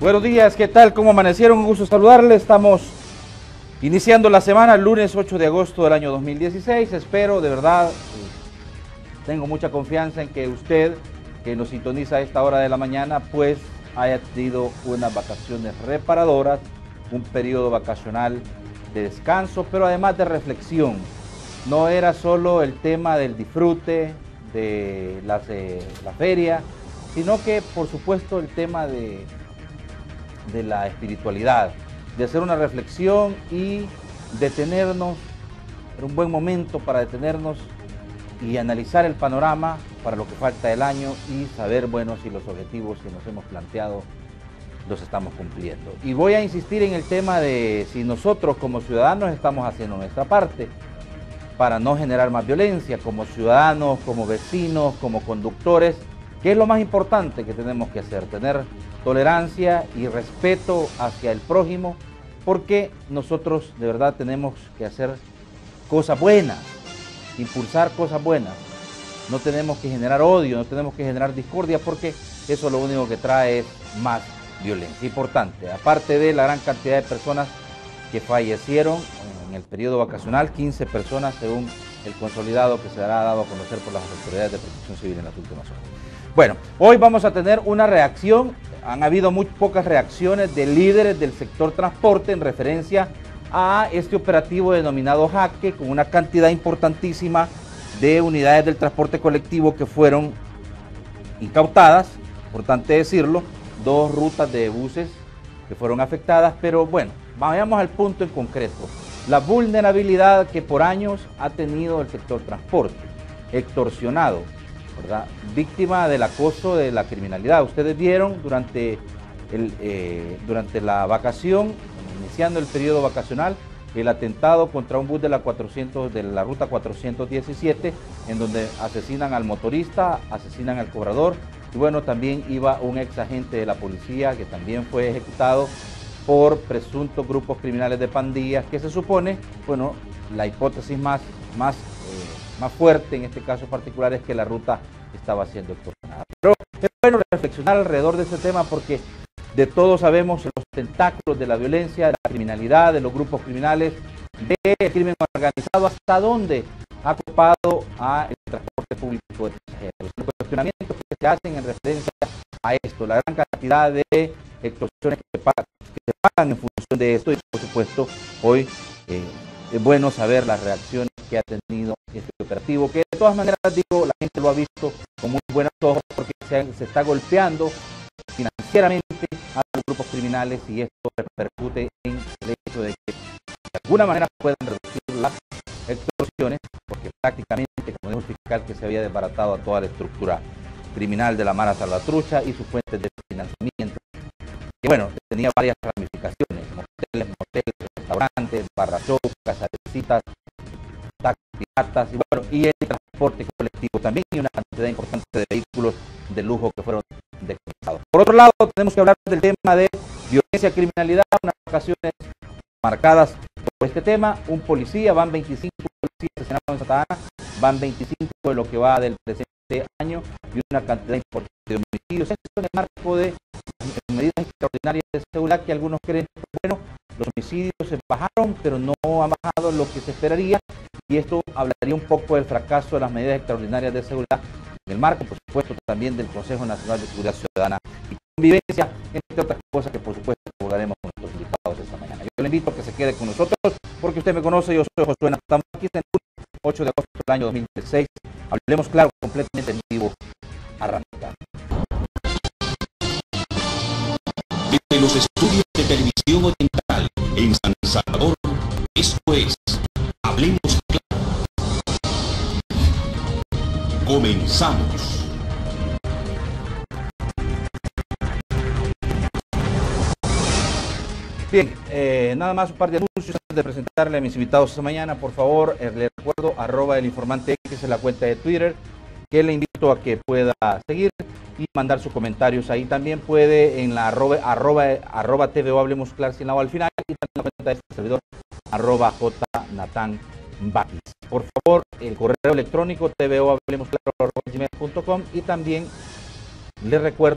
Buenos días, ¿qué tal? ¿Cómo amanecieron? Un gusto saludarles. Estamos iniciando la semana, el lunes 8 de agosto del año 2016. Espero, de verdad, tengo mucha confianza en que usted, que nos sintoniza a esta hora de la mañana, pues haya tenido unas vacaciones reparadoras, un periodo vacacional de descanso, pero además de reflexión. No era solo el tema del disfrute de la feria, sino que, por supuesto, el tema de la espiritualidad, de hacer una reflexión y detenernos, era un buen momento para detenernos y analizar el panorama para lo que falta del año y saber, bueno, si los objetivos que nos hemos planteado los estamos cumpliendo. Y voy a insistir en el tema de si nosotros como ciudadanos estamos haciendo nuestra parte para no generar más violencia, como ciudadanos, como vecinos, como conductores, que es lo más importante que tenemos que hacer, tener tolerancia y respeto hacia el prójimo, porque nosotros de verdad tenemos que hacer cosas buenas, impulsar cosas buenas. No tenemos que generar odio, no tenemos que generar discordia, porque eso lo único que trae es más violencia. Importante, aparte de la gran cantidad de personas que fallecieron en el periodo vacacional, 15 personas según el consolidado que se hará dado a conocer por las autoridades de protección civil en las últimas horas. Bueno, hoy vamos a tener una reacción. Han habido muy pocas reacciones de líderes del sector transporte en referencia a este operativo denominado Jaque, con una cantidad importantísima de unidades del transporte colectivo que fueron incautadas, importante decirlo, 2 rutas de buses que fueron afectadas, pero bueno, vayamos al punto en concreto. La vulnerabilidad que por años ha tenido el sector transporte, extorsionado, ¿verdad? Víctima del acoso de la criminalidad. Ustedes vieron durante la vacación, iniciando el periodo vacacional, el atentado contra un bus de la ruta 417, en donde asesinan al motorista, asesinan al cobrador, y bueno, también iba un ex agente de la policía que también fue ejecutado por presuntos grupos criminales de pandillas, que se supone, bueno, la hipótesis más fuerte en este caso particular es que la ruta estaba siendo extorsionada. Pero es bueno reflexionar alrededor de ese tema porque de todos sabemos los tentáculos de la violencia, de la criminalidad, de los grupos criminales, del crimen organizado, hasta dónde ha copado al transporte público de pasajeros. Los cuestionamientos que se hacen en referencia a esto, la gran cantidad de extorsiones que se pagan en función de esto y por supuesto hoy es bueno saber las reacciones que ha tenido este operativo, que de todas maneras digo, la gente lo ha visto con muy buenos ojos porque se está golpeando financieramente a los grupos criminales y esto repercute en el hecho de que de alguna manera puedan reducir las extorsiones, porque prácticamente, como dijo el fiscal, que se había desbaratado a toda la estructura criminal de la Mara Salvatrucha y sus fuentes de financiamiento, que bueno, tenía varias ramificaciones, moteles, restaurantes, barra show, casas de citas, taxis piratas y bueno, y el transporte colectivo también, y una cantidad importante de vehículos de lujo que fueron decomisados. Por otro lado, tenemos que hablar del tema de violencia y criminalidad, unas ocasiones marcadas por este tema. Un policía, van 25 policías asesinados en Santa Ana, van 25 de lo que va del presente año y una cantidad importante de homicidios. Esto en el marco de medidas extraordinarias de seguridad que algunos creen, bueno, los homicidios se bajaron, pero no han bajado lo que se esperaría, y esto hablaría un poco del fracaso de las medidas extraordinarias de seguridad en el marco, por supuesto, también del Consejo Nacional de Seguridad Ciudadana y Convivencia, entre otras cosas que por supuesto abordaremos con nuestros invitados esta mañana. Yo le invito a que se quede con nosotros, porque usted me conoce, yo soy Josué Natán. Estamos aquí en el 8 de agosto del año 2016. Hablemos claro, completamente en vivo. Arranca. Desde los estudios de Televisión Oriental en San Salvador, esto es Hablemos Claro. Comenzamos. Bien, nada más un par de anuncios antes de presentarle a mis invitados esta mañana. Por favor, les recuerdo, @elinformantex es la cuenta de Twitter, que le invito a que pueda seguir y mandar sus comentarios. Ahí también puede en la arroba TVO Hablemos Claro sin la O al final, y también la cuenta de este servidor, @jnatanbaquis. Por favor, el correo electrónico tvohablemosclaro@gmail.com, y también les recuerdo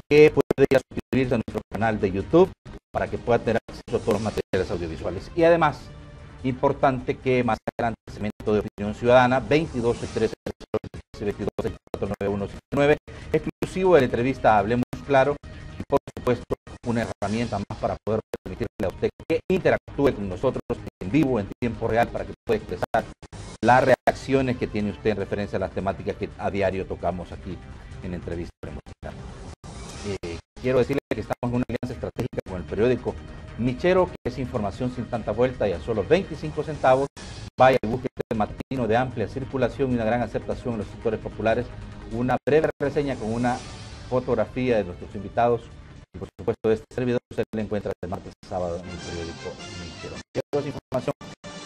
que puede ya suscribirse a nuestro canal de YouTube para que pueda tener acceso a todos los materiales audiovisuales. Y además, importante que más adelante el segmento de opinión ciudadana 22 13 22 49179, exclusivo de la entrevista Hablemos Claro, y por supuesto una herramienta más para poder permitirle a usted que interactúe con nosotros en vivo, en tiempo real, para que pueda expresar las reacciones que tiene usted en referencia a las temáticas que a diario tocamos aquí en la entrevista. Quiero decirle que estamos en una alianza estratégica con el periódico Michero, que es información sin tanta vuelta y a solo 25 centavos. Vaya y busque este matutino de amplia circulación y una gran aceptación en los sectores populares. Una breve reseña con una fotografía de nuestros invitados y por supuesto de este servidor se le encuentra el martes y sábado en el periódico Michero. Quiero esa información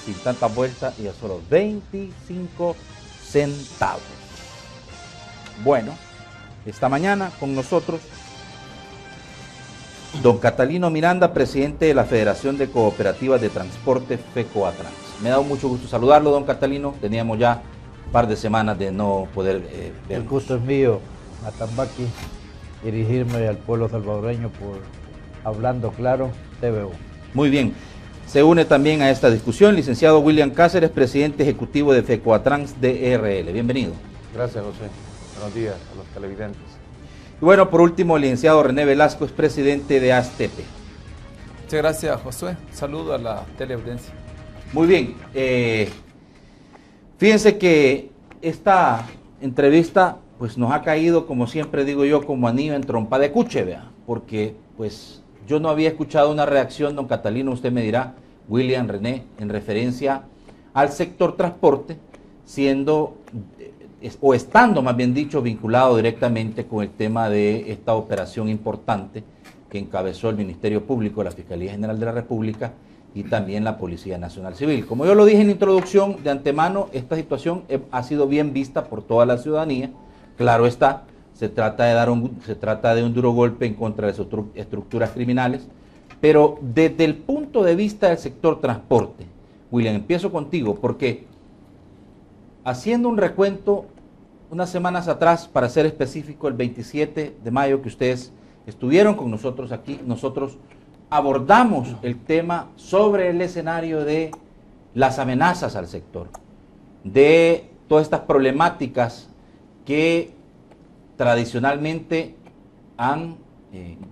sin tanta vuelta y a solo 25 centavos. Bueno, esta mañana con nosotros don Catalino Miranda, presidente de la Federación de Cooperativas de Transporte FECOATRANS. Me ha dado mucho gusto saludarlo, don Catalino. Teníamos ya un par de semanas de no poder ver. El gusto es mío, Matambaqui, dirigirme al pueblo salvadoreño por Hablando Claro, TVO. Muy bien. Se une también a esta discusión licenciado William Cáceres, presidente ejecutivo de FECOATRANS DRL. Bienvenido. Gracias, José. Buenos días a los televidentes. Y bueno, por último, el licenciado René Velasco es presidente de ASTEPE. Muchas gracias, Josué. Saludo a la teleaudiencia. Muy bien. Fíjense que esta entrevista pues nos ha caído, como siempre digo yo, como anillo en trompa de cuche, vea, porque pues yo no había escuchado una reacción, don Catalino, usted me dirá, William, René, en referencia al sector transporte, siendo o estando más bien dicho vinculado directamente con el tema de esta operación importante que encabezó el Ministerio Público, la Fiscalía General de la República y también la Policía Nacional Civil. Como yo lo dije en la introducción, de antemano esta situación ha sido bien vista por toda la ciudadanía. Claro está, se trata de un duro golpe en contra de sus estructuras criminales, pero desde el punto de vista del sector transporte, William, empiezo contigo porque haciendo un recuento, unas semanas atrás, para ser específico, el 27 de mayo que ustedes estuvieron con nosotros aquí, nosotros abordamos el tema sobre el escenario de las amenazas al sector, de todas estas problemáticas que tradicionalmente han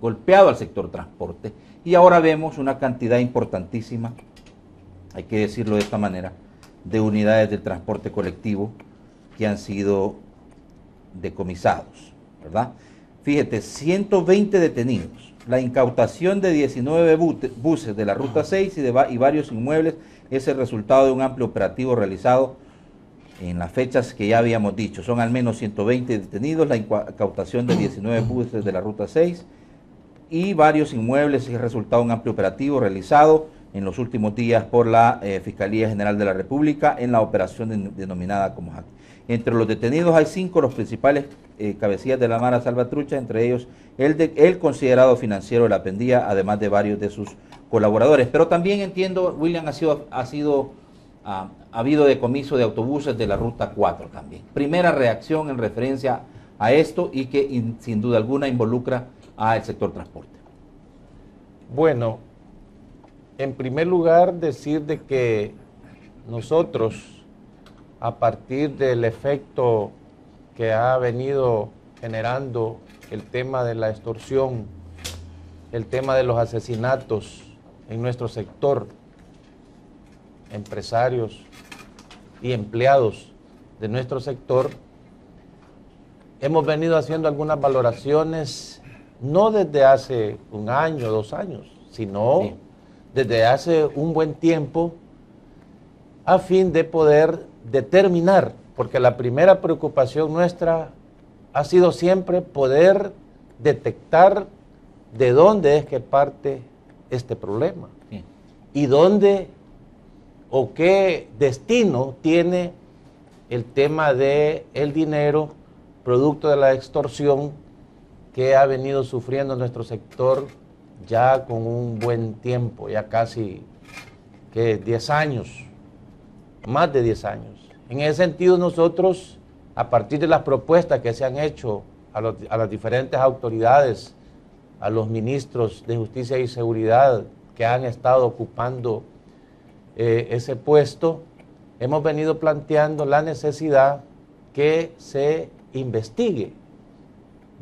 golpeado al sector transporte y ahora vemos una cantidad importantísima, hay que decirlo de esta manera, de unidades de transporte colectivo que han sido decomisados, ¿verdad? Fíjate, 120 detenidos, la incautación de 19 buses de la Ruta 6 y varios inmuebles es el resultado de un amplio operativo realizado en las fechas que ya habíamos dicho. Son al menos 120 detenidos, la incautación de 19 buses de la Ruta 6 y varios inmuebles es el resultado de un amplio operativo realizado en los últimos días por la Fiscalía General de la República en la operación denominada como Hack. Entre los detenidos hay 5 los principales cabecillas de la Mara Salvatrucha, entre ellos el considerado financiero de la Pendía, además de varios de sus colaboradores. Pero también entiendo, William, ha habido decomiso de autobuses de la Ruta 4 también. Primera reacción en referencia a esto y que sin duda alguna involucra al sector transporte. Bueno, en primer lugar decir de que nosotros, a partir del efecto que ha venido generando el tema de la extorsión, el tema de los asesinatos en nuestro sector, empresarios y empleados de nuestro sector, hemos venido haciendo algunas valoraciones, no desde hace 1 año, 2 años, sino sí, desde hace un buen tiempo, a fin de poder determinar, porque la primera preocupación nuestra ha sido siempre poder detectar de dónde es que parte este problema y dónde o qué destino tiene el tema de el dinero producto de la extorsión que ha venido sufriendo nuestro sector ya con un buen tiempo, ya casi 10 años, más de 10 años. En ese sentido nosotros, a partir de las propuestas que se han hecho a las diferentes autoridades a los ministros de Justicia y Seguridad que han estado ocupando ese puesto, hemos venido planteando la necesidad que se investigue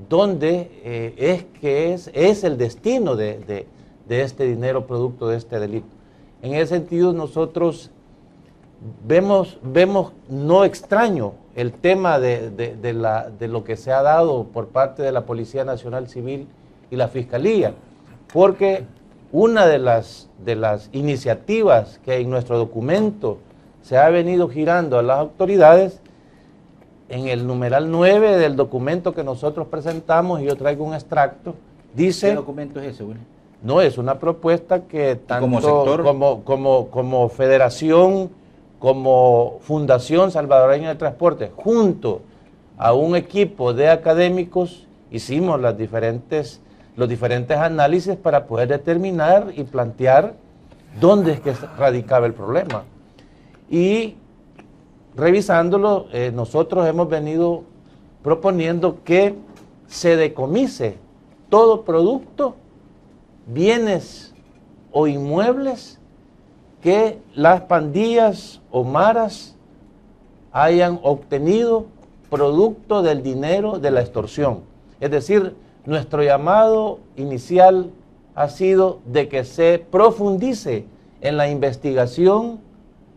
dónde es el destino de este dinero producto de este delito. En ese sentido, nosotros vemos no extraño el tema de lo que se ha dado por parte de la Policía Nacional Civil y la Fiscalía, porque una de las iniciativas que en nuestro documento se ha venido girando a las autoridades, en el numeral 9 del documento que nosotros presentamos, y yo traigo un extracto, dice... ¿Qué documento es ese, Willy? No, es una propuesta que tanto como sector, como federación, como Fundación Salvadoreña de Transporte, junto a un equipo de académicos, hicimos los diferentes análisis para poder determinar y plantear dónde es que radicaba el problema. Y revisándolo, nosotros hemos venido proponiendo que se decomise todo producto, bienes o inmuebles que las pandillas o maras hayan obtenido producto del dinero de la extorsión. Es decir, nuestro llamado inicial ha sido de que se profundice en la investigación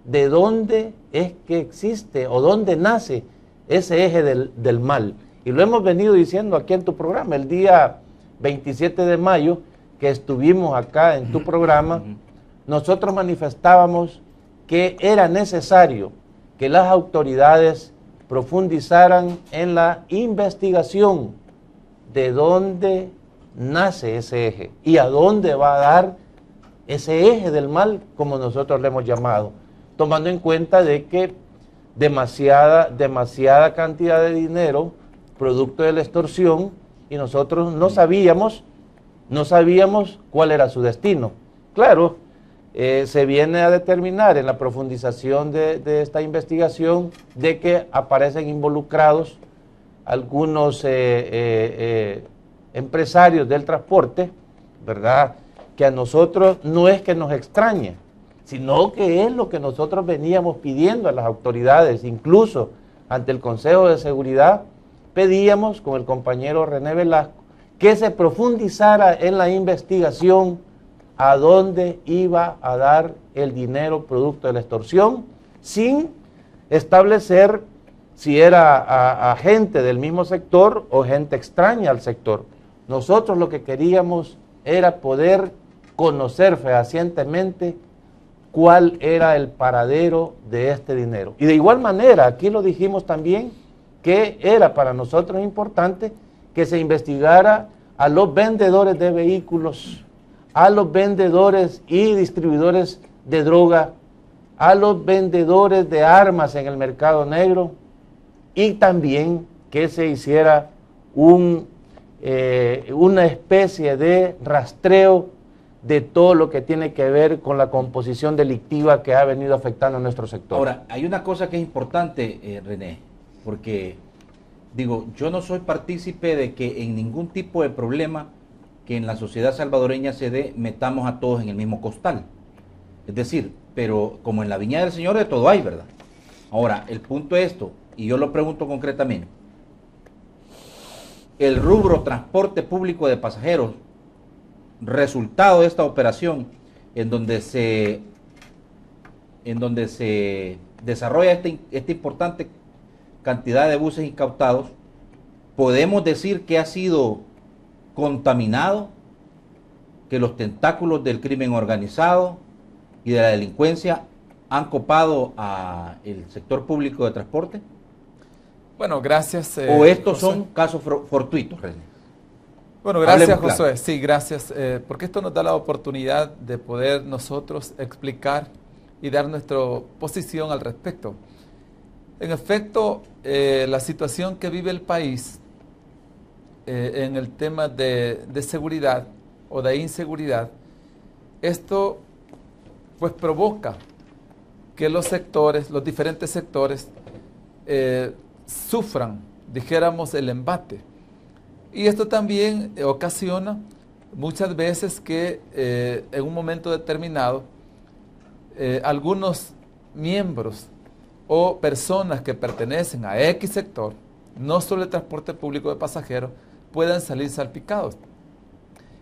de dónde es que existe o dónde nace ese eje del mal. Y lo hemos venido diciendo aquí en tu programa. El día 27 de mayo que estuvimos acá en tu programa, nosotros manifestábamos que era necesario que las autoridades profundizaran en la investigación de dónde nace ese eje y a dónde va a dar ese eje del mal, como nosotros le hemos llamado, tomando en cuenta de que demasiada cantidad de dinero producto de la extorsión, y nosotros no sabíamos cuál era su destino. Claro, se viene a determinar en la profundización de esta investigación de que aparecen involucrados algunos empresarios del transporte, ¿verdad? Que a nosotros no es que nos extrañe, sino que es lo que nosotros veníamos pidiendo a las autoridades, incluso ante el Consejo de Seguridad, pedíamos con el compañero René Velasco que se profundizara en la investigación a dónde iba a dar el dinero producto de la extorsión, sin establecer si era a gente del mismo sector o gente extraña al sector. Nosotros lo que queríamos era poder conocer fehacientemente cuál era el paradero de este dinero. Y de igual manera, aquí lo dijimos también, que era para nosotros importante que se investigara a los vendedores de vehículos, a los vendedores y distribuidores de droga, a los vendedores de armas en el mercado negro, y también que se hiciera una especie de rastreo de todo lo que tiene que ver con la composición delictiva que ha venido afectando a nuestro sector. Ahora, hay una cosa que es importante, René, porque, digo, yo no soy partícipe de que en ningún tipo de problema que en la sociedad salvadoreña se dé, metamos a todos en el mismo costal. Es decir, pero como en la viña del Señor de todo hay, ¿verdad? Ahora, el punto es esto, y yo lo pregunto concretamente. El rubro transporte público de pasajeros, resultado de esta operación, en donde se desarrolla esta importante cantidad de buses incautados, podemos decir que ha sido contaminado, que los tentáculos del crimen organizado y de la delincuencia han copado al sector público de transporte. Bueno, gracias. ¿O estos Josué, son casos fortuitos, René? Bueno, gracias, Hablemos Josué. claro. Sí, gracias, porque esto nos da la oportunidad de poder nosotros explicar y dar nuestra posición al respecto. En efecto, la situación que vive el país en el tema de seguridad o de inseguridad, esto pues provoca que los sectores, los diferentes sectores, sufran, dijéramos, el embate. Y esto también ocasiona muchas veces que en un momento determinado algunos miembros o personas que pertenecen a X sector, no solo el transporte público de pasajeros, puedan salir salpicados.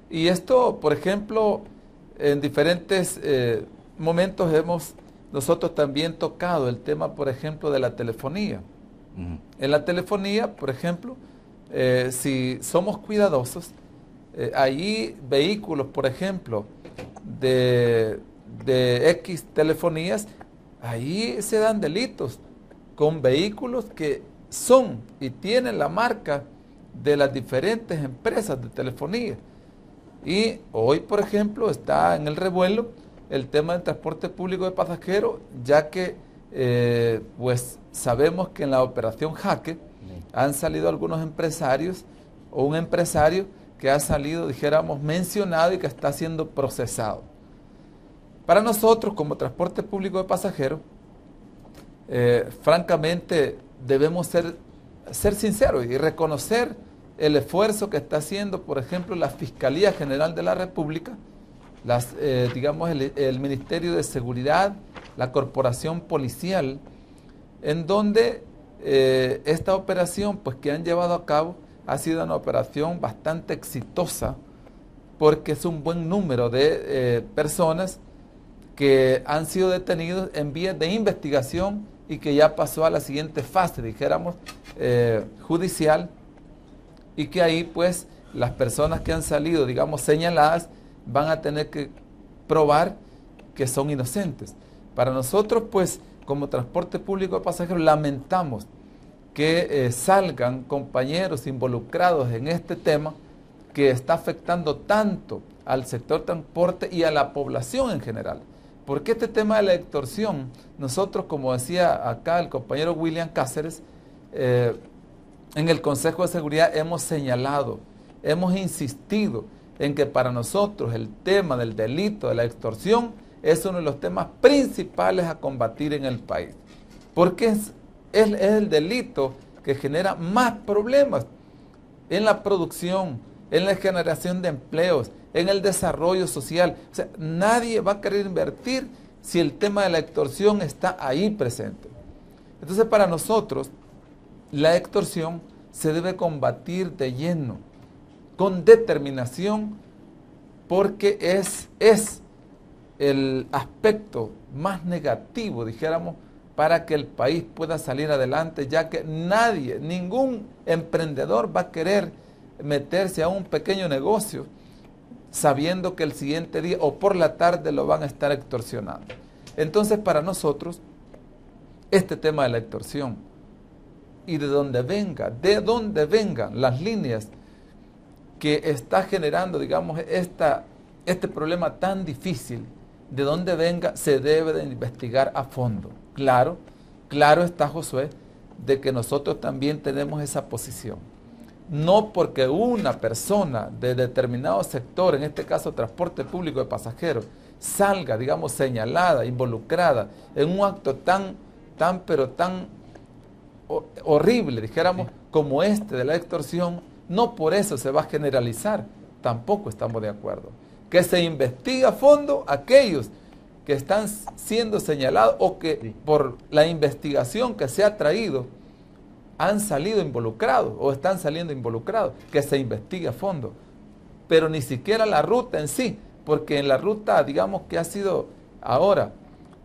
Y esto, por ejemplo, en diferentes momentos hemos nosotros también tocado el tema, por ejemplo, de la telefonía. En la telefonía, por ejemplo, si somos cuidadosos, allí vehículos, por ejemplo, de X telefonías, ahí se dan delitos con vehículos que son y tienen la marca de las diferentes empresas de telefonía. Y hoy, por ejemplo, está en el revuelo el tema del transporte público de pasajeros, ya que pues sabemos que en la operación Jaque han salido algunos empresarios o un empresario que ha salido, dijéramos, mencionado y que está siendo procesado. Para nosotros, como transporte público de pasajeros, francamente debemos ser sinceros y reconocer el esfuerzo que está haciendo, por ejemplo, la Fiscalía General de la República, digamos el Ministerio de Seguridad, la Corporación Policial, en donde esta operación pues, que han llevado a cabo ha sido una operación bastante exitosa, porque es un buen número de personas que han sido detenidos en vías de investigación y que ya pasó a la siguiente fase, dijéramos, judicial, y que ahí pues las personas que han salido, digamos, señaladas, van a tener que probar que son inocentes. Para nosotros, pues, como transporte público de pasajeros, lamentamos que salgan compañeros involucrados en este tema que está afectando tanto al sector transporte y a la población en general. Porque este tema de la extorsión, nosotros, como decía acá el compañero William Cáceres, en el Consejo de Seguridad hemos señalado, hemos insistido en que para nosotros el tema del delito de la extorsión es uno de los temas principales a combatir en el país. Porque es el delito que genera más problemas en la producción, en la generación de empleos, en el desarrollo social. O sea, nadie va a querer invertir si el tema de la extorsión está ahí presente. Entonces, para nosotros, la extorsión se debe combatir de lleno, con determinación, porque es el aspecto más negativo, dijéramos, para que el país pueda salir adelante, ya que nadie, ningún emprendedor va a querer meterse a un pequeño negocio sabiendo que el siguiente día o por la tarde lo van a estar extorsionando. Entonces, para nosotros, este tema de la extorsión y de donde vengan las líneas que está generando, digamos, este problema tan difícil, de donde venga, se debe de investigar a fondo. Claro está, Josué, de que nosotros también tenemos esa posición. No porque una persona de determinado sector, en este caso transporte público de pasajeros, salga, digamos, señalada, involucrada en un acto tan horrible, dijéramos, como este de la extorsión, no por eso se va a generalizar. Tampoco estamos de acuerdo. Que se investigue a fondo aquellos que están siendo señalados o que por la investigación que se ha traído han salido involucrados o están saliendo involucrados, que se investigue a fondo. Pero ni siquiera la ruta en sí, porque en la ruta, digamos, que ha sido ahora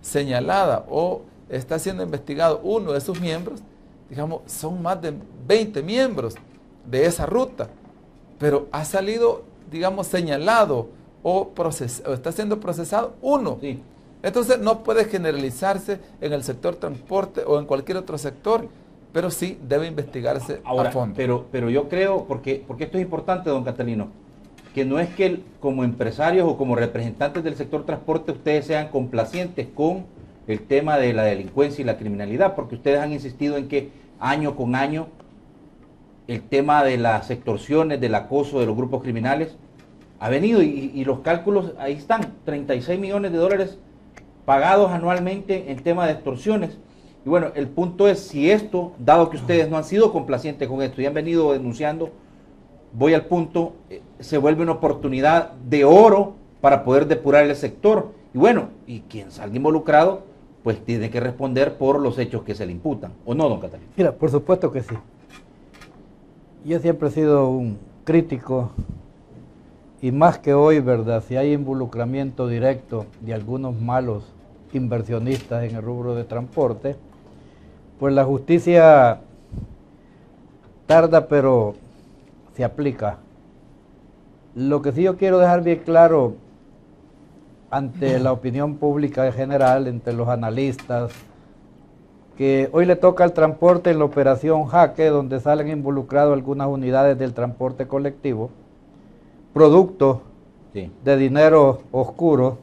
señalada o está siendo investigado uno de sus miembros, digamos, son más de 20 miembros de esa ruta, pero ha salido, digamos, señalado o está siendo procesado uno. Sí. Entonces no puede generalizarse en el sector transporte o en cualquier otro sector, pero sí debe investigarse a fondo. Pero yo creo, porque esto es importante, don Catalino, que no es que como empresarios o como representantes del sector transporte ustedes sean complacientes con el tema de la delincuencia y la criminalidad, porque ustedes han insistido en que año con año el tema de las extorsiones, del acoso de los grupos criminales ha venido y los cálculos ahí están, 36 millones de dólares pagados anualmente en tema de extorsiones. Y bueno, el punto es si esto, dado que ustedes no han sido complacientes con esto y han venido denunciando, voy al punto, se vuelve una oportunidad de oro para poder depurar el sector. Y bueno, y quien salga involucrado, pues tiene que responder por los hechos que se le imputan. ¿O no, don Catalino? Mira, por supuesto que sí. Yo siempre he sido un crítico, y más que hoy, ¿verdad? Si hay involucramiento directo de algunos malos inversionistas en el rubro de transporte, pues la justicia tarda, pero se aplica. Lo que sí yo quiero dejar bien claro ante la opinión pública en general, entre los analistas, que hoy le toca al transporte en la operación Jaque, donde salen involucradas algunas unidades del transporte colectivo, producto de dinero oscuro,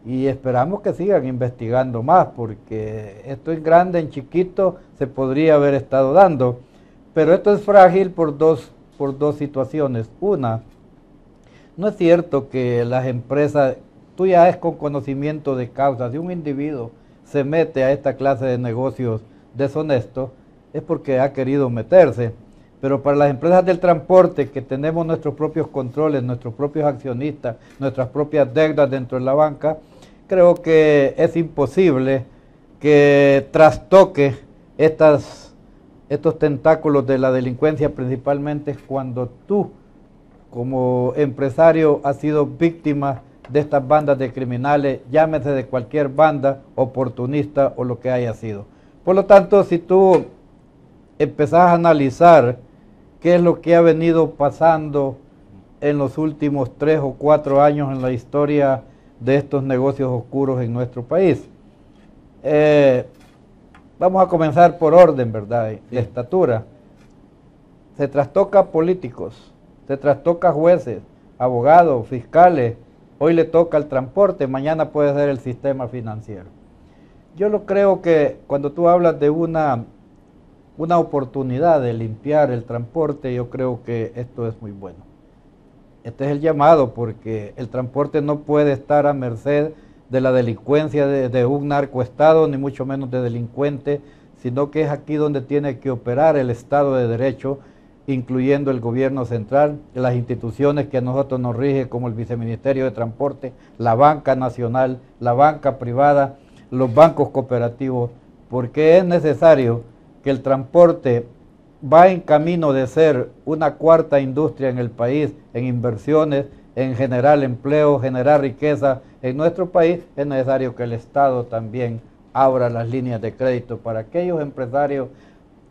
y esperamos que sigan investigando más, porque esto en grande, en chiquito, se podría haber estado dando, pero esto es frágil por dos situaciones. Una, no es cierto que las empresas, tú ya es con conocimiento de causa, si un individuo se mete a esta clase de negocios deshonestos, es porque ha querido meterse. Pero para las empresas del transporte, que tenemos nuestros propios controles, nuestros propios accionistas, nuestras propias deudas dentro de la banca, creo que es imposible que trastoque estos tentáculos de la delincuencia, principalmente cuando tú, como empresario, has sido víctima de estas bandas de criminales, llámese de cualquier banda, oportunista o lo que haya sido. Por lo tanto, si tú empezás a analizar qué es lo que ha venido pasando en los últimos 3 o 4 años en la historia de estos negocios oscuros en nuestro país. Vamos a comenzar por orden, ¿verdad? De estatura. Se trastoca políticos, se trastoca jueces, abogados, fiscales. Hoy le toca al transporte, mañana puede ser el sistema financiero. Yo lo creo que cuando tú hablas de una oportunidad de limpiar el transporte, yo creo que esto es muy bueno. Este es el llamado, porque el transporte no puede estar a merced de la delincuencia de un narcoestado, ni mucho menos de delincuentes, sino que es aquí donde tiene que operar el Estado de Derecho, incluyendo el gobierno central, las instituciones que a nosotros nos rigen, como el Viceministerio de Transporte, la banca nacional, la banca privada, los bancos cooperativos, porque es necesario que el transporte va en camino de ser una cuarta industria en el país, en inversiones, en generar empleo, generar riqueza en nuestro país. Es necesario que el Estado también abra las líneas de crédito para aquellos empresarios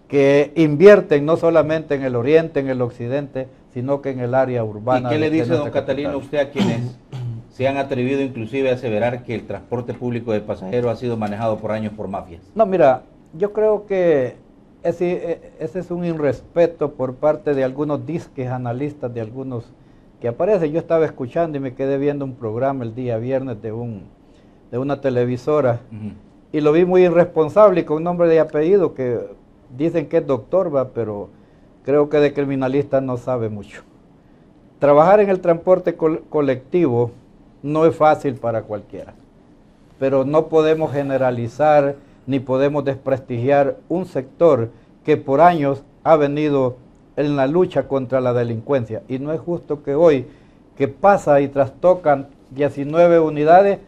que invierten no solamente en el oriente, en el occidente, sino que en el área urbana. ¿Y qué le dice, don Catalino, usted a quienes se han atrevido inclusive a aseverar que el transporte público de pasajeros ha sido manejado por años por mafias? No, mira, yo creo que ese es un irrespeto por parte de algunos disques analistas, de algunos que aparecen. Yo estaba escuchando y me quedé viendo un programa el día viernes de una televisora, y lo vi muy irresponsable y con nombre y apellido, que dicen que es doctor, ¿va? Pero creo que de criminalista no sabe mucho. Trabajar en el transporte colectivo no es fácil para cualquiera, pero no podemos generalizar ni podemos desprestigiar un sector que por años ha venido en la lucha contra la delincuencia, y no es justo que hoy, que pasa y trastocan 19 unidades,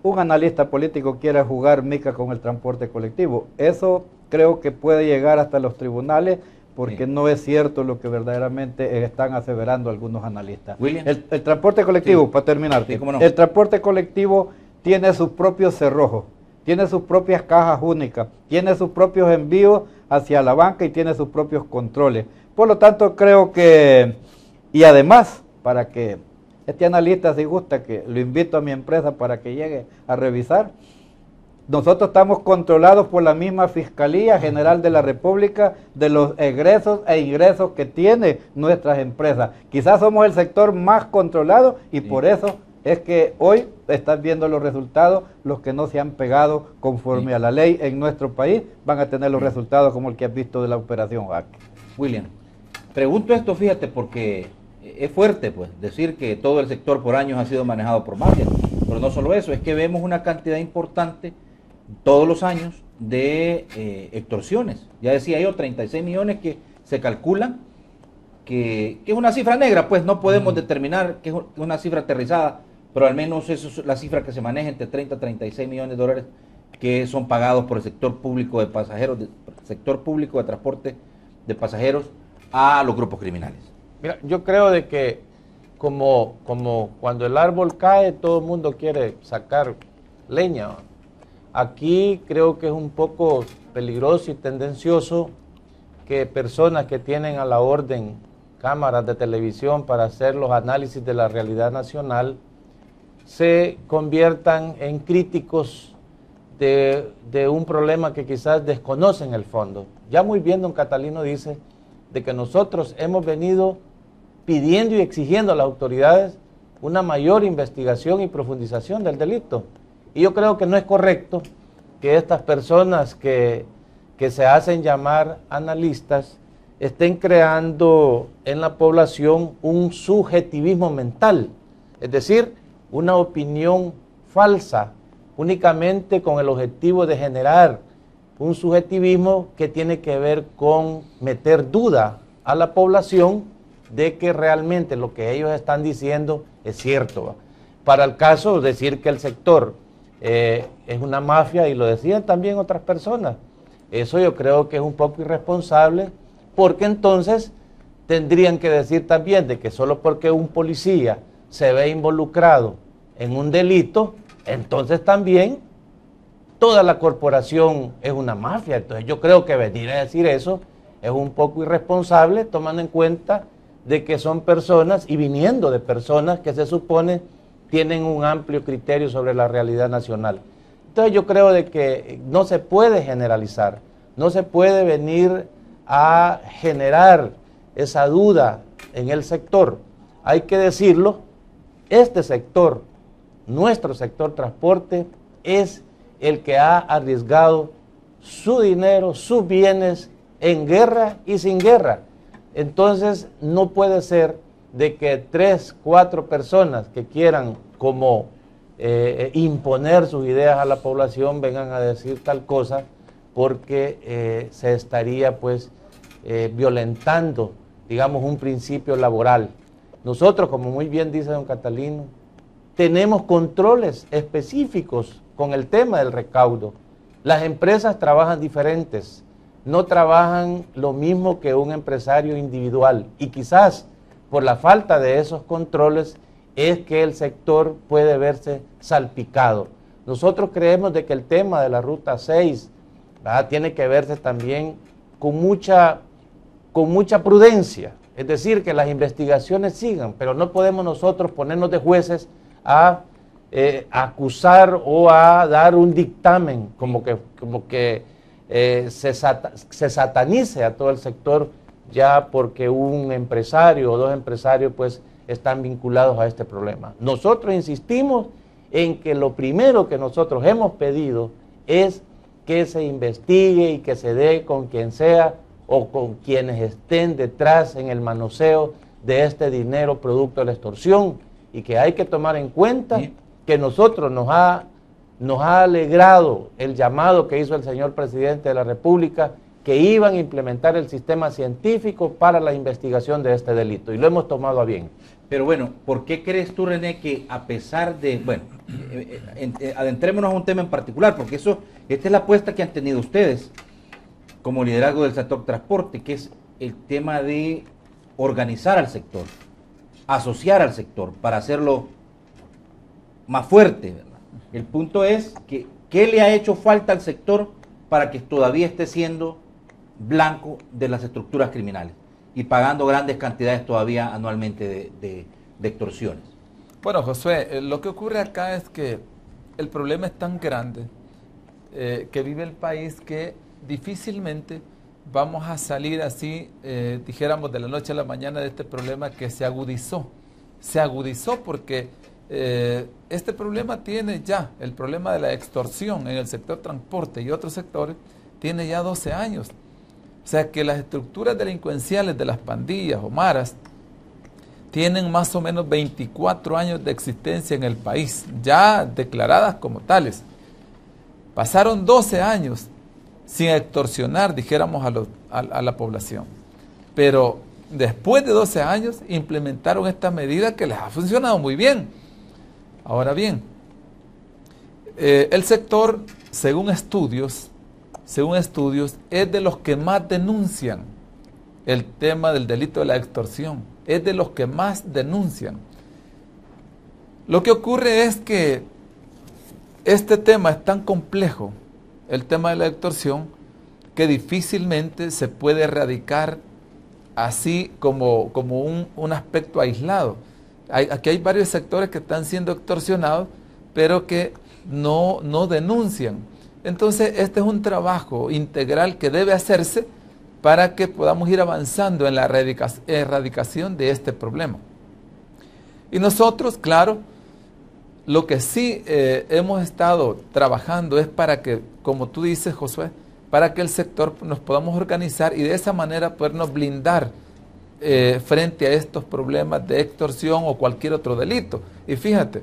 un analista político quiera jugar mica con el transporte colectivo. Eso creo que puede llegar hasta los tribunales, porque no es cierto lo que verdaderamente están aseverando algunos analistas. El transporte colectivo, para terminar, el transporte colectivo tiene sus propios cerrojos, tiene sus propias cajas únicas, tiene sus propios envíos hacia la banca y tiene sus propios controles. Por lo tanto, creo que, y además, para que este analista, si gusta, que lo invito a mi empresa para que llegue a revisar, nosotros estamos controlados por la misma Fiscalía General de la República de los egresos e ingresos que tiene nuestras empresas. Quizás somos el sector más controlado y por eso es que hoy estás viendo los resultados. Los que no se han pegado conforme a la ley en nuestro país van a tener los resultados como el que has visto de la operación Jaque. William, pregunto esto, fíjate, porque es fuerte pues decir que todo el sector por años ha sido manejado por mafias, pero no solo eso, es que vemos una cantidad importante todos los años de extorsiones. Ya decía yo, 36 millones que se calculan que es una cifra negra, pues no podemos determinar que es una cifra aterrizada, pero al menos eso es la cifra que se maneja entre 30 a 36 millones de dólares que son pagados por el sector público de pasajeros, sector público de transporte de pasajeros a los grupos criminales. Mira, yo creo de que como cuando el árbol cae, todo el mundo quiere sacar leña. Aquí creo que es un poco peligroso y tendencioso que personas que tienen a la orden cámaras de televisión para hacer los análisis de la realidad nacional se conviertan en críticos de un problema que quizás desconocen el fondo. Ya muy bien don Catalino dice de que nosotros hemos venido pidiendo y exigiendo a las autoridades una mayor investigación y profundización del delito. Y yo creo que no es correcto que estas personas que se hacen llamar analistas estén creando en la población un subjetivismo mental, es decir, una opinión falsa, únicamente con el objetivo de generar un subjetivismo que tiene que ver con meter duda a la población de que realmente lo que ellos están diciendo es cierto. Para el caso, decir que el sector es una mafia, y lo decían también otras personas, eso yo creo que es un poco irresponsable, porque entonces tendrían que decir también de que solo porque un policía se ve involucrado en un delito, entonces también toda la corporación es una mafia. Entonces yo creo que venir a decir eso es un poco irresponsable, tomando en cuenta de que son personas y viniendo de personas que se supone tienen un amplio criterio sobre la realidad nacional. Entonces yo creo de que no se puede generalizar, no se puede venir a generar esa duda en el sector. Hay que decirlo, este sector, nuestro sector transporte, es el que ha arriesgado su dinero, sus bienes en guerra y sin guerra. Entonces no puede ser de que 3, 4 personas que quieran como imponer sus ideas a la población vengan a decir tal cosa, porque se estaría pues violentando, digamos, un principio laboral. Nosotros, como muy bien dice don Catalino, tenemos controles específicos con el tema del recaudo. Las empresas trabajan diferentes, no trabajan lo mismo que un empresario individual, y quizás por la falta de esos controles es que el sector puede verse salpicado. Nosotros creemos de que el tema de la Ruta 6, ¿verdad?, tiene que verse también con mucha prudencia, es decir, que las investigaciones sigan, pero no podemos nosotros ponernos de jueces a acusar o a dar un dictamen como que se satanice a todo el sector ya porque un empresario o 2 empresarios pues están vinculados a este problema. Nosotros insistimos en que lo primero que nosotros hemos pedido es que se investigue y que se dé con quien sea o con quienes estén detrás en el manoseo de este dinero producto de la extorsión, y que hay que tomar en cuenta que nosotros nos ha alegrado el llamado que hizo el señor presidente de la República, que iban a implementar el sistema científico para la investigación de este delito, y lo hemos tomado a bien. Pero bueno, ¿por qué crees tú, René, que a pesar de, bueno, adentrémonos a un tema en particular, porque esta es la apuesta que han tenido ustedes como liderazgo del sector transporte, que es el tema de organizar al sector, asociar al sector para hacerlo más fuerte, ¿verdad? El punto es que ¿qué le ha hecho falta al sector para que todavía esté siendo blanco de las estructuras criminales y pagando grandes cantidades todavía anualmente de extorsiones? Bueno, Josué, lo que ocurre acá es que el problema es tan grande que vive el país que difícilmente vamos a salir así, dijéramos, de la noche a la mañana de este problema que se agudizó. Se agudizó porque este problema tiene ya, el problema de la extorsión en el sector transporte y otros sectores, tiene ya 12 años. O sea que las estructuras delincuenciales de las pandillas o maras tienen más o menos 24 años de existencia en el país, ya declaradas como tales. Pasaron 12 años sin extorsionar, dijéramos, a la población. Pero después de 12 años, implementaron esta medida que les ha funcionado muy bien. Ahora bien, el sector, según estudios, es de los que más denuncian el tema del delito de la extorsión. Es de los que más denuncian. Lo que ocurre es que este tema es tan complejo, el tema de la extorsión, que difícilmente se puede erradicar así como un aspecto aislado. Aquí hay varios sectores que están siendo extorsionados, pero que no denuncian. Entonces, este es un trabajo integral que debe hacerse para que podamos ir avanzando en la erradicación de este problema. Y nosotros, claro, lo que sí hemos estado trabajando es para que, como tú dices, Josué, para que el sector nos podamos organizar y de esa manera podernos blindar frente a estos problemas de extorsión o cualquier otro delito. Y fíjate,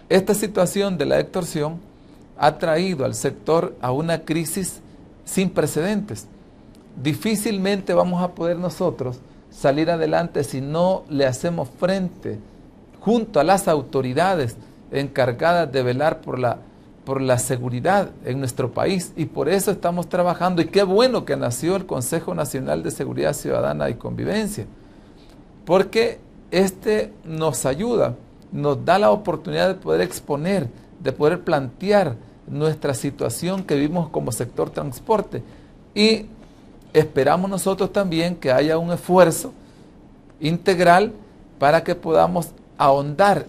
esta situación de la extorsión ha traído al sector a una crisis sin precedentes. Difícilmente vamos a poder nosotros salir adelante si no le hacemos frente junto a las autoridades encargadas de velar por la seguridad en nuestro país, y por eso estamos trabajando, y qué bueno que nació el Consejo Nacional de Seguridad Ciudadana y Convivencia, porque este nos ayuda, nos da la oportunidad de poder exponer, de poder plantear nuestra situación que vivimos como sector transporte, y esperamos nosotros también que haya un esfuerzo integral para que podamos ahondar,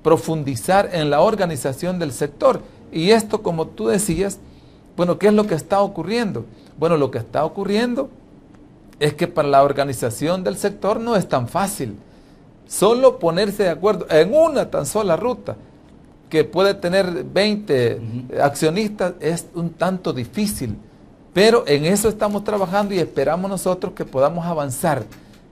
profundizar en la organización del sector. Y esto, como tú decías, bueno, ¿qué es lo que está ocurriendo? Bueno, lo que está ocurriendo es que para la organización del sector no es tan fácil. Solo ponerse de acuerdo en una tan sola ruta, que puede tener 20 accionistas, es un tanto difícil. Pero en eso estamos trabajando y esperamos nosotros que podamos avanzar.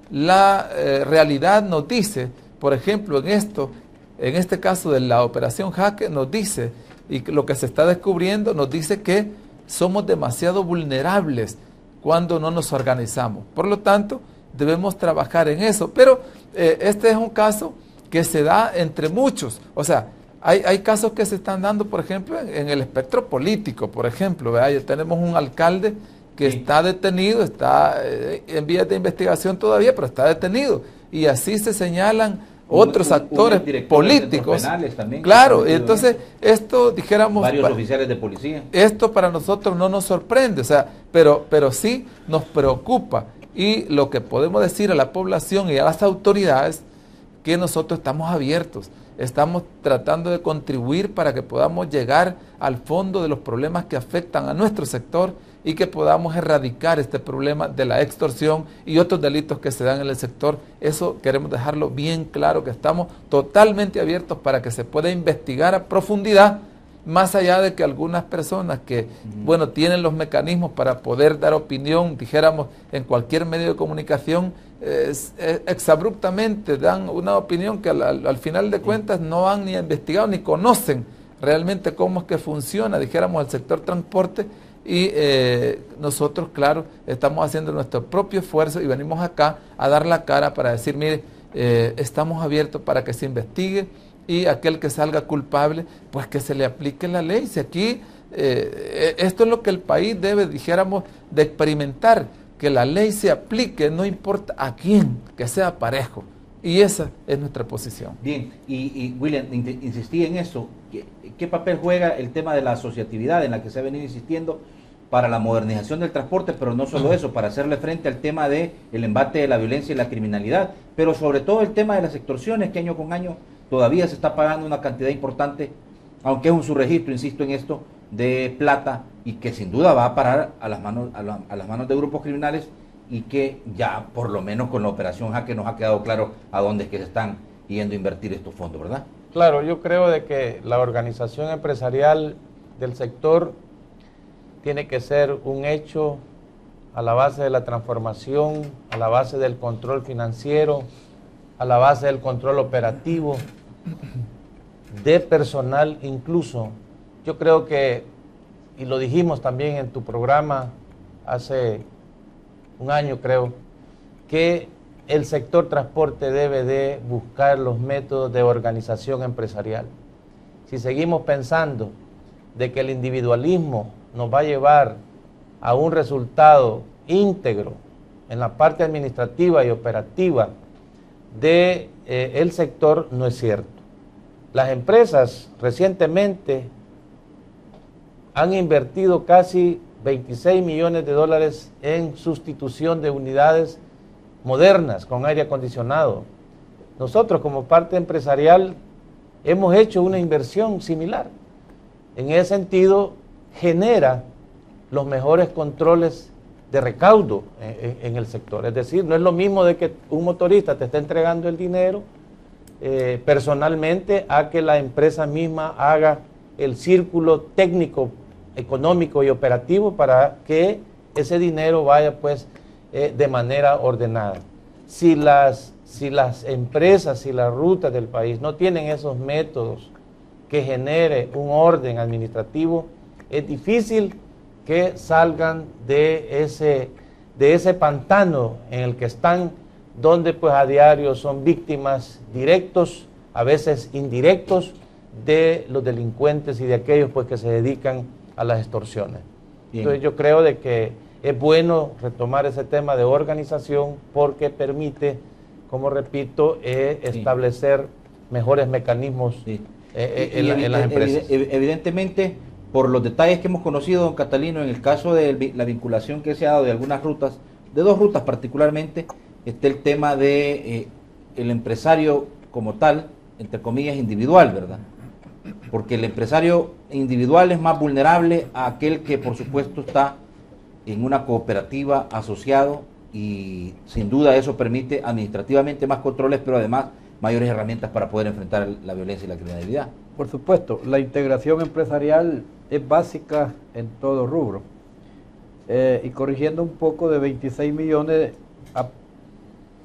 La realidad nos dice, por ejemplo, en este caso de la operación Jaque, nos dice, y lo que se está descubriendo, nos dice que somos demasiado vulnerables cuando no nos organizamos. Por lo tanto, debemos trabajar en eso. Pero este es un caso que se da entre muchos. O sea, hay casos que se están dando, por ejemplo, en el espectro político. Por ejemplo, tenemos un alcalde que está detenido, está en vías de investigación todavía, pero está detenido. Y así se señalan otros actores políticos. También, claro, entonces esto, dijéramos, varios oficiales de policía. Esto para nosotros no nos sorprende, o sea, pero sí nos preocupa, y lo que podemos decir a la población y a las autoridades, que nosotros estamos abiertos, estamos tratando de contribuir para que podamos llegar al fondo de los problemas que afectan a nuestro sector y que podamos erradicar este problema de la extorsión y otros delitos que se dan en el sector. Eso queremos dejarlo bien claro, que estamos totalmente abiertos para que se pueda investigar a profundidad, más allá de que algunas personas que, bueno, tienen los mecanismos para poder dar opinión, dijéramos, en cualquier medio de comunicación, exabruptamente dan una opinión que al final de cuentas no han ni investigado ni conocen realmente cómo es que funciona, dijéramos, el sector transporte. Y nosotros, claro, estamos haciendo nuestro propio esfuerzo y venimos acá a dar la cara para decir, mire, estamos abiertos para que se investigue, y aquel que salga culpable, pues que se le aplique la ley. Si aquí, esto es lo que el país debe, dijéramos, de experimentar, que la ley se aplique, no importa a quién, que sea parejo. Y esa es nuestra posición. Bien, y William, insistí en eso. ¿Qué papel juega el tema de la asociatividad en la que se ha venido insistiendo para la modernización del transporte? Pero no solo eso, para hacerle frente al tema del embate de la violencia y la criminalidad, pero sobre todo el tema de las extorsiones, que año con año todavía se está pagando una cantidad importante, aunque es un subregistro, insisto en esto, de plata, y que sin duda va a parar a las manos de grupos criminales, y que ya por lo menos con la operación Jaque nos ha quedado claro a dónde es que se están yendo a invertir estos fondos, ¿verdad? Claro, yo creo de que la organización empresarial del sector tiene que ser un hecho a la base de la transformación, a la base del control financiero, a la base del control operativo, de personal incluso. Yo creo que, y lo dijimos también en tu programa hace un año creo, que el sector transporte debe de buscar los métodos de organización empresarial. Si seguimos pensando de que el individualismo nos va a llevar a un resultado íntegro en la parte administrativa y operativa de el sector, no es cierto. Las empresas recientemente han invertido casi 26 millones de dólares en sustitución de unidades modernas con aire acondicionado. Nosotros como parte empresarial hemos hecho una inversión similar. En ese sentido, genera los mejores controles de recaudo en el sector. Es decir, no es lo mismo de que un motorista te esté entregando el dinero personalmente a que la empresa misma haga el círculo técnico, económico y operativo para que ese dinero vaya pues de manera ordenada. Si las empresas y las rutas del país no tienen esos métodos que genere un orden administrativo, es difícil que salgan de ese pantano en el que están, donde pues a diario son víctimas directos, a veces indirectos, de los delincuentes y de aquellos pues que se dedican a las extorsiones. Bien. Entonces yo creo de que es bueno retomar ese tema de organización porque permite, como repito, establecer mejores mecanismos en las empresas. Evidentemente, por los detalles que hemos conocido, don Catalino, en el caso de la vinculación que se ha dado de algunas rutas, de dos rutas particularmente, está el tema de el empresario como tal, entre comillas, individual, ¿verdad? Porque el empresario individual es más vulnerable a aquel que, por supuesto, está en una cooperativa asociado, y sin duda eso permite administrativamente más controles, pero además mayores herramientas para poder enfrentar la violencia y la criminalidad. Por supuesto, la integración empresarial es básica en todo rubro. Y corrigiendo un poco, de 26 millones,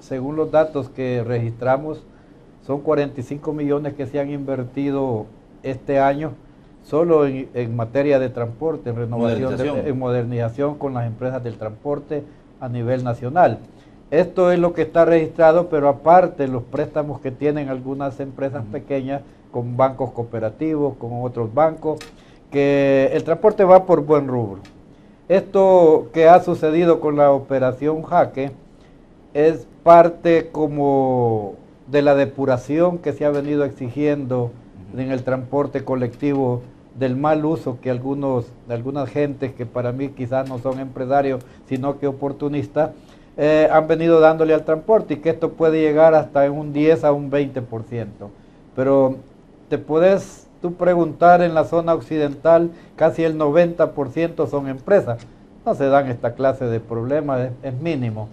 según los datos que registramos, son 45 millones que se han invertido este año solo en materia de transporte, en renovación, en modernización con las empresas del transporte a nivel nacional. Esto es lo que está registrado, pero aparte los préstamos que tienen algunas empresas pequeñas con bancos cooperativos, con otros bancos, que el transporte va por buen rubro. Esto que ha sucedido con la operación Jaque es parte como de la depuración que se ha venido exigiendo en el transporte colectivo, del mal uso que algunas gentes, que para mí quizás no son empresarios, sino que oportunistas, han venido dándole al transporte, y que esto puede llegar hasta en un 10 a un 20%. Pero te puedes tú preguntar, en la zona occidental casi el 90% son empresas. No se dan esta clase de problemas, es mínimo.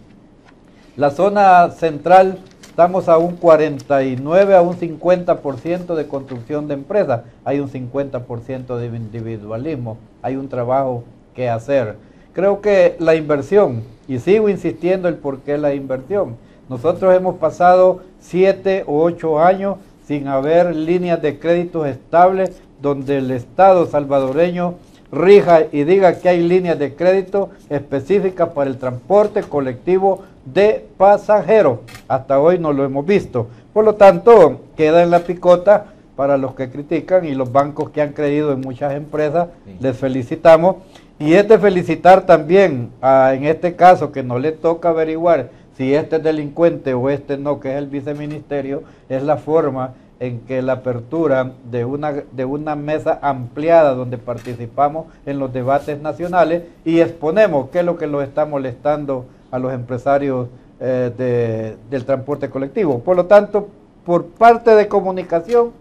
La zona central estamos a un 49 a un 50% de construcción de empresas. Hay un 50% de individualismo. Hay un trabajo que hacer. Creo que la inversión, y sigo insistiendo el por qué la inversión. Nosotros hemos pasado 7 o 8 años sin haber líneas de créditos estables donde el Estado salvadoreño rija y diga que hay líneas de crédito específicas para el transporte colectivo de pasajeros. Hasta hoy no lo hemos visto. Por lo tanto, queda en la picota para los que critican, y los bancos que han creído en muchas empresas, les felicitamos. Y es de felicitar también, en este caso, que no le toca averiguar si este es delincuente o este no, que es el viceministerio, es la forma en que la apertura de una mesa ampliada donde participamos en los debates nacionales y exponemos qué es lo que los está molestando a los empresarios del transporte colectivo. Por lo tanto, por parte de comunicación,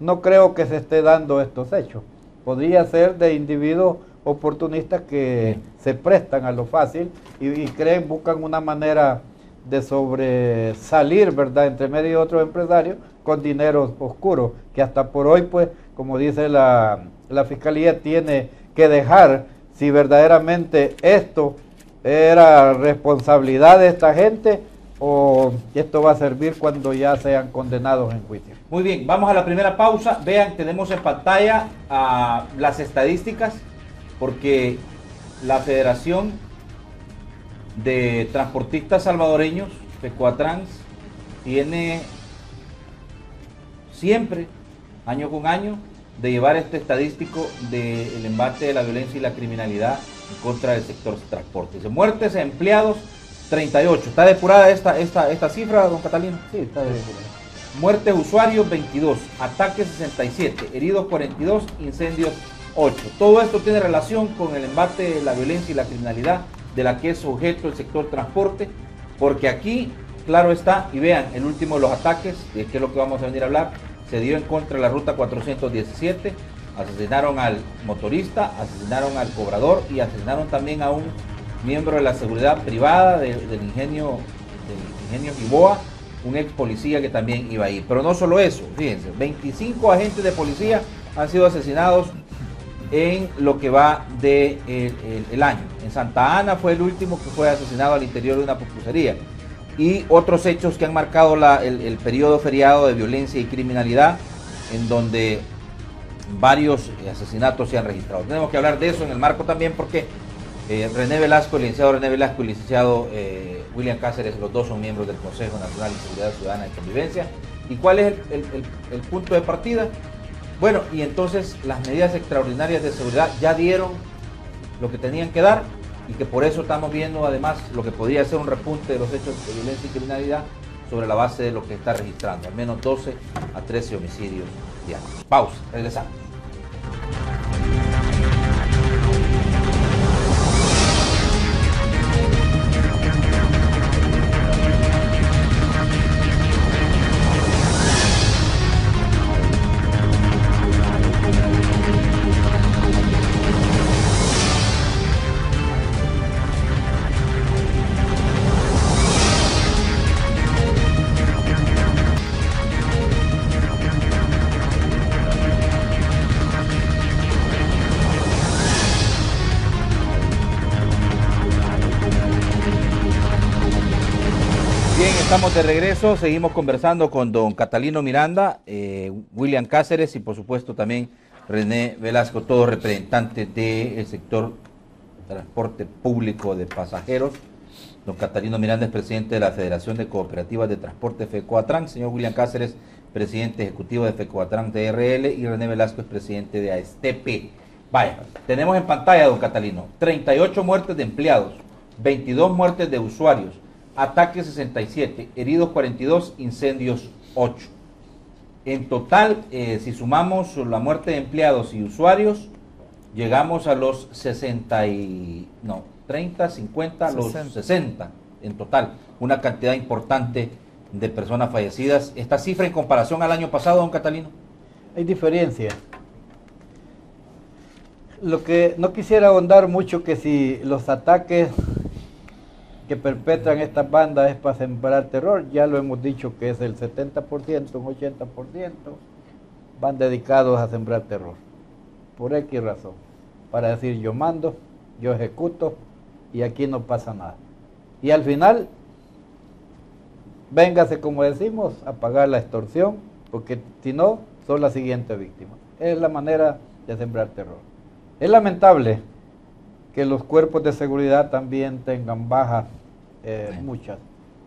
no creo que se esté dando estos hechos. Podría ser de individuos oportunistas que se prestan a lo fácil y buscan una manera de sobresalir, ¿verdad?, entre medio de otros empresarios con dinero oscuro, que hasta por hoy, pues, como dice la Fiscalía, tiene que dejar si verdaderamente esto era responsabilidad de esta gente o esto va a servir cuando ya sean condenados en juicio. Muy bien, vamos a la primera pausa. Vean, tenemos en pantalla las estadísticas, porque la Federación de transportistas salvadoreños, FECOATRANS tiene siempre, año con año, de llevar este estadístico del embate de la violencia y la criminalidad en contra del sector transporte. Dice, muertes a empleados, 38. ¿Está depurada esta cifra, don Catalino? Sí, está depurada. Muertes usuarios, 22. Ataques, 67. Heridos, 42. Incendios, 8. Todo esto tiene relación con el embate de la violencia y la criminalidad de la que es sujeto el sector transporte, porque aquí, claro está, y vean, el último de los ataques, que es lo que vamos a venir a hablar, se dio en contra de la ruta 417, asesinaron al motorista, asesinaron al cobrador y asesinaron también a un miembro de la seguridad privada del ingenio Giboa, un ex policía que también iba ahí. Pero no solo eso, fíjense, 25 agentes de policía han sido asesinados en lo que va del año. En Santa Ana fue el último que fue asesinado al interior de una pupusería. Y otros hechos que han marcado el periodo feriado de violencia y criminalidad, en donde varios asesinatos se han registrado. Tenemos que hablar de eso en el marco también porque René Velasco, el licenciado René Velasco y el licenciado William Cáceres, los dos son miembros del Consejo Nacional de Seguridad Ciudadana y Convivencia. ¿Y cuál es el punto de partida? Bueno, y entonces las medidas extraordinarias de seguridad ya dieron lo que tenían que dar, y que por eso estamos viendo además lo que podría ser un repunte de los hechos de violencia y criminalidad sobre la base de lo que está registrando, al menos 12 a 13 homicidios diarios. Pausa, regresamos. Estamos de regreso, seguimos conversando con don Catalino Miranda, William Cáceres y por supuesto también René Velasco, todos representantes del sector transporte público de pasajeros. Don Catalino Miranda es presidente de la Federación de Cooperativas de Transporte FECOATRANS, señor William Cáceres, presidente ejecutivo de FECOATRANS DRL, y René Velasco es presidente de AESTEP. Vaya, tenemos en pantalla, don Catalino, 38 muertes de empleados, 22 muertes de usuarios, ataques 67, heridos 42, incendios 8. En total, si sumamos la muerte de empleados y usuarios, llegamos a los 30, 50, los 60 en total. Una cantidad importante de personas fallecidas. ¿Esta cifra en comparación al año pasado, don Catalino? Hay diferencia. Lo que no quisiera ahondar mucho, que si los ataques que perpetran estas bandas es para sembrar terror, ya lo hemos dicho que es el 70%, un 80% van dedicados a sembrar terror, por X razón, para decir yo mando, yo ejecuto y aquí no pasa nada. Y al final, véngase, como decimos, a pagar la extorsión, porque si no, son la siguiente víctima. Es la manera de sembrar terror. Es lamentable que los cuerpos de seguridad también tengan bajas, muchas.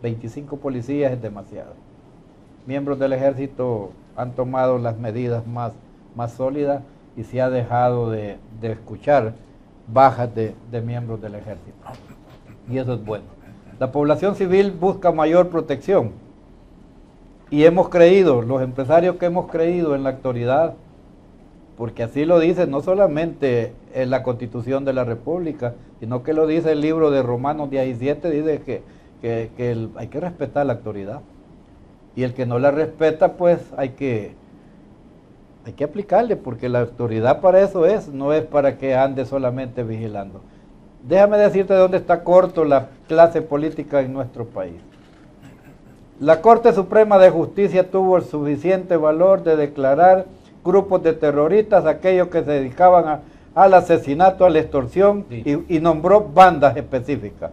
25 policías es demasiado. Miembros del ejército han tomado las medidas más sólidas y se ha dejado de escuchar bajas de miembros del ejército. Y eso es bueno. La población civil busca mayor protección. Y hemos creído, los empresarios que hemos creído en la actualidad, porque así lo dice no solamente en la Constitución de la República, sino que lo dice el libro de Romanos 17, dice que hay que respetar la autoridad. Y el que no la respeta, pues hay que aplicarle, porque la autoridad para eso es, no es para que ande solamente vigilando. Déjame decirte de dónde está corto la clase política en nuestro país. La Corte Suprema de Justicia tuvo el suficiente valor de declarar grupos de terroristas aquellos que se dedicaban al asesinato, a la extorsión, sí, y nombró bandas específicas.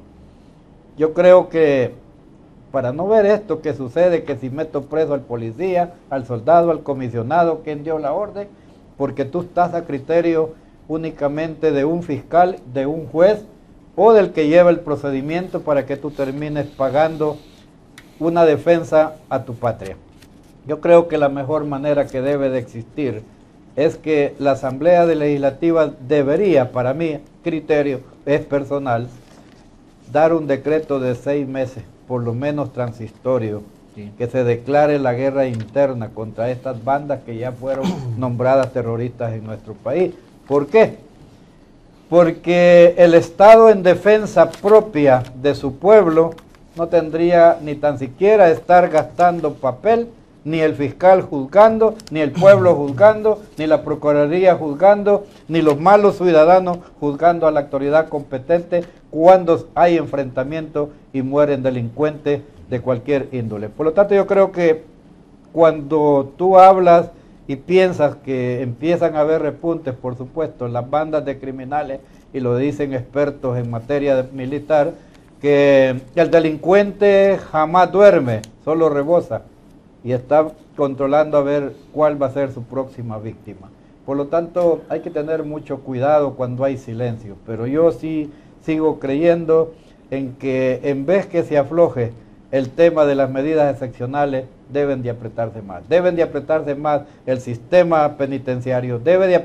Yo creo que para no ver esto que sucede, que si meto preso al policía, al soldado, al comisionado, quien dio la orden, porque tú estás a criterio únicamente de un fiscal, de un juez o del que lleva el procedimiento para que tú termines pagando una defensa a tu patria. Yo creo que la mejor manera que debe de existir es que la Asamblea Legislativa debería, para mí, criterio es personal, dar un decreto de 6 meses, por lo menos transitorio, sí, que se declare la guerra interna contra estas bandas que ya fueron nombradas terroristas en nuestro país. ¿Por qué? Porque el Estado en defensa propia de su pueblo no tendría ni tan siquiera estar gastando papel, ni el fiscal juzgando, ni el pueblo juzgando, ni la Procuraduría juzgando, ni los malos ciudadanos juzgando a la autoridad competente cuando hay enfrentamiento y mueren delincuentes de cualquier índole. Por lo tanto, yo creo que cuando tú hablas y piensas que empiezan a haber repuntes, por supuesto, en las bandas de criminales, y lo dicen expertos en materia militar, que el delincuente jamás duerme, solo rebosa, y está controlando a ver cuál va a ser su próxima víctima. Por lo tanto, hay que tener mucho cuidado cuando hay silencio, pero yo sí sigo creyendo en que en vez que se afloje el tema de las medidas excepcionales, deben de apretarse más el sistema penitenciario, debe de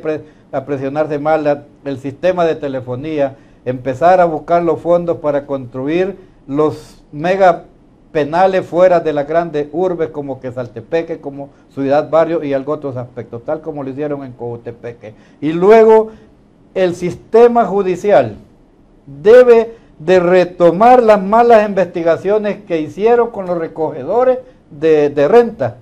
presionarse más el sistema de telefonía, empezar a buscar los fondos para construir los mega penales fuera de las grandes urbes como Quesaltepeque, como Ciudad Barrio y algunos otros aspectos, tal como lo hicieron en Cojutepeque. Y luego el sistema judicial debe de retomar las malas investigaciones que hicieron con los recogedores de renta,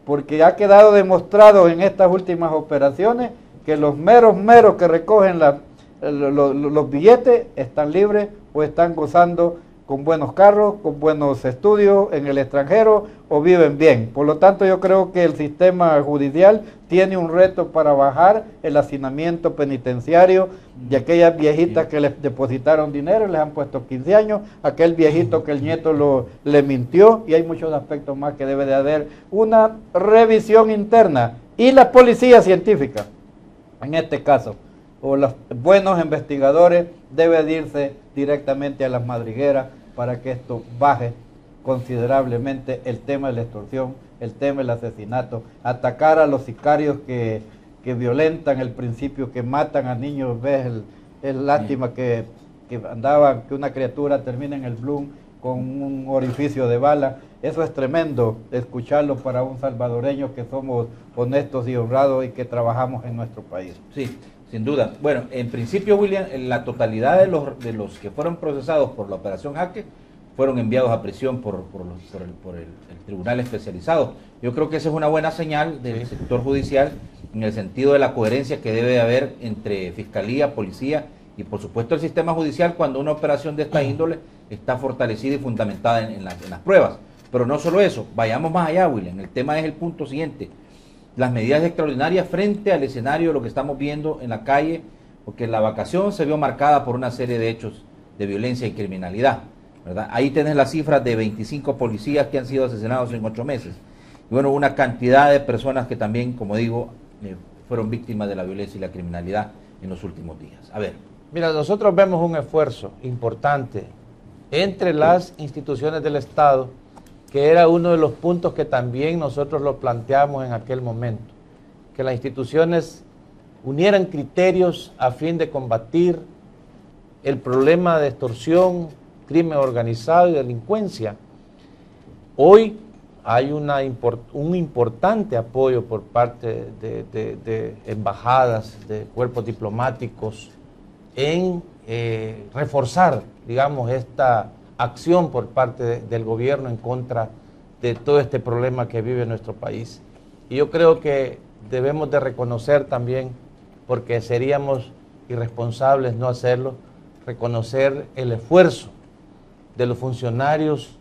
porque ha quedado demostrado en estas últimas operaciones que los meros que recogen los billetes están libres o están gozando con buenos carros, con buenos estudios en el extranjero o viven bien. Por lo tanto, yo creo que el sistema judicial tiene un reto para bajar el hacinamiento penitenciario de aquellas viejitas que les depositaron dinero y les han puesto 15 años, aquel viejito que el nieto le mintió, y hay muchos aspectos más que debe de haber una revisión interna. Y la policía científica, en este caso, o los buenos investigadores, deben irse directamente a las madrigueras para que esto baje considerablemente el tema de la extorsión, el tema del asesinato, atacar a los sicarios que violentan el principio, que matan a niños. Ves, es lástima que una criatura termine en el Bloom con un orificio de bala. Eso es tremendo escucharlo para un salvadoreño que somos honestos y honrados y que trabajamos en nuestro país. Sí, sin duda. Bueno, en principio, William, la totalidad de los que fueron procesados por la Operación Jaque fueron enviados a prisión por el tribunal especializado. Yo creo que esa es una buena señal del sector judicial en el sentido de la coherencia que debe haber entre fiscalía, policía y por supuesto el sistema judicial cuando una operación de esta índole está fortalecida y fundamentada en las pruebas. Pero no solo eso, vayamos más allá, William. El tema es el punto siguiente: las medidas extraordinarias frente al escenario de lo que estamos viendo en la calle, porque la vacación se vio marcada por una serie de hechos de violencia y criminalidad, ¿verdad? Ahí tenés las cifras de 25 policías que han sido asesinados en 8 meses. Y bueno, una cantidad de personas que también, como digo, fueron víctimas de la violencia y la criminalidad en los últimos días. A ver. Mira, nosotros vemos un esfuerzo importante entre las instituciones del Estado, que era uno de los puntos que también nosotros lo planteamos en aquel momento, que las instituciones unieran criterios a fin de combatir el problema de extorsión, crimen organizado y delincuencia. Hoy hay un importante apoyo por parte de embajadas, de cuerpos diplomáticos, en reforzar, digamos, esta acción por parte del gobierno en contra de todo este problema que vive nuestro país. Y yo creo que debemos de reconocer también, porque seríamos irresponsables no hacerlo, reconocer el esfuerzo de los funcionarios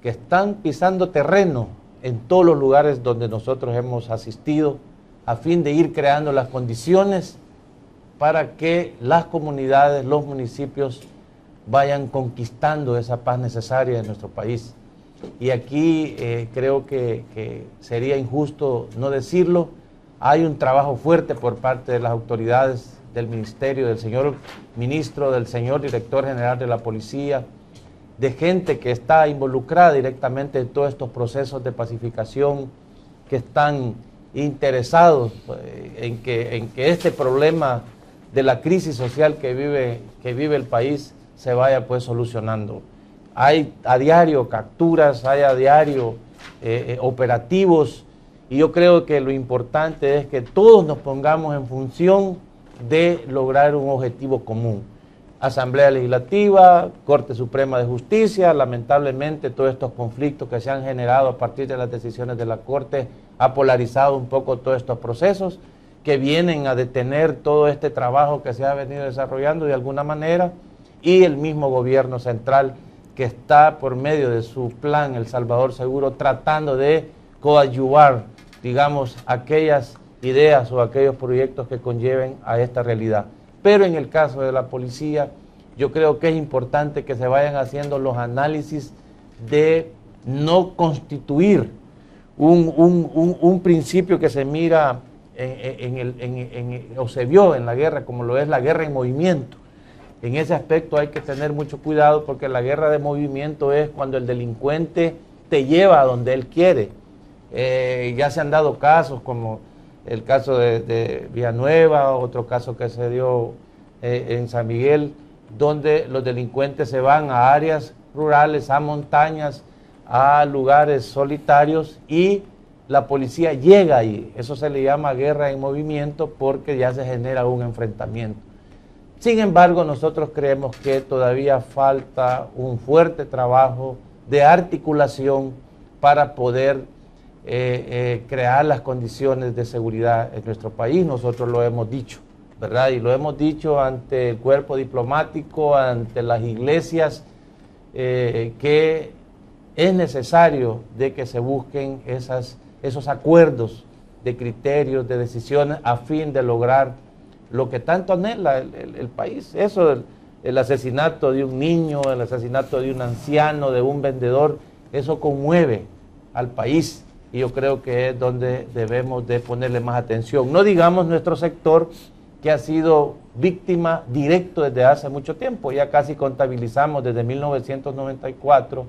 que están pisando terreno en todos los lugares donde nosotros hemos asistido, a fin de ir creando las condiciones para que las comunidades, los municipios, vayan conquistando esa paz necesaria en nuestro país. Y aquí creo que sería injusto no decirlo, hay un trabajo fuerte por parte de las autoridades del ministerio, del señor ministro, del señor director general de la policía, de gente que está involucrada directamente en todos estos procesos de pacificación, que están interesados en que este problema de la crisis social que vive el país se vaya pues solucionando. Hay a diario capturas, hay a diario operativos, y yo creo que lo importante es que todos nos pongamos en función de lograr un objetivo común. Asamblea Legislativa, Corte Suprema de Justicia, lamentablemente todos estos conflictos que se han generado a partir de las decisiones de la Corte ha polarizado un poco todos estos procesos que vienen a detener todo este trabajo que se ha venido desarrollando de alguna manera, y el mismo gobierno central que está por medio de su plan El Salvador Seguro tratando de coadyuvar, digamos, aquellas ideas o aquellos proyectos que conlleven a esta realidad. Pero en el caso de la policía, yo creo que es importante que se vayan haciendo los análisis de no constituir un principio que se mira o se vio en la guerra, como lo es la guerra en movimiento. En ese aspecto hay que tener mucho cuidado, porque la guerra de movimiento es cuando el delincuente te lleva a donde él quiere. Ya se han dado casos como el caso de Villanueva, otro caso que se dio en San Miguel, donde los delincuentes se van a áreas rurales, a montañas, a lugares solitarios, y la policía llega ahí. Eso se le llama guerra en movimiento, porque ya se genera un enfrentamiento. Sin embargo, nosotros creemos que todavía falta un fuerte trabajo de articulación para poder crear las condiciones de seguridad en nuestro país. Nosotros lo hemos dicho, ¿verdad? Y lo hemos dicho ante el cuerpo diplomático, ante las iglesias, que es necesario de que se busquen esos acuerdos de criterios, de decisiones, a fin de lograr lo que tanto anhela el país. Eso, el asesinato de un niño, el asesinato de un anciano, de un vendedor, eso conmueve al país, y yo creo que es donde debemos de ponerle más atención. No digamos nuestro sector, que ha sido víctima directo desde hace mucho tiempo. Ya casi contabilizamos desde 1994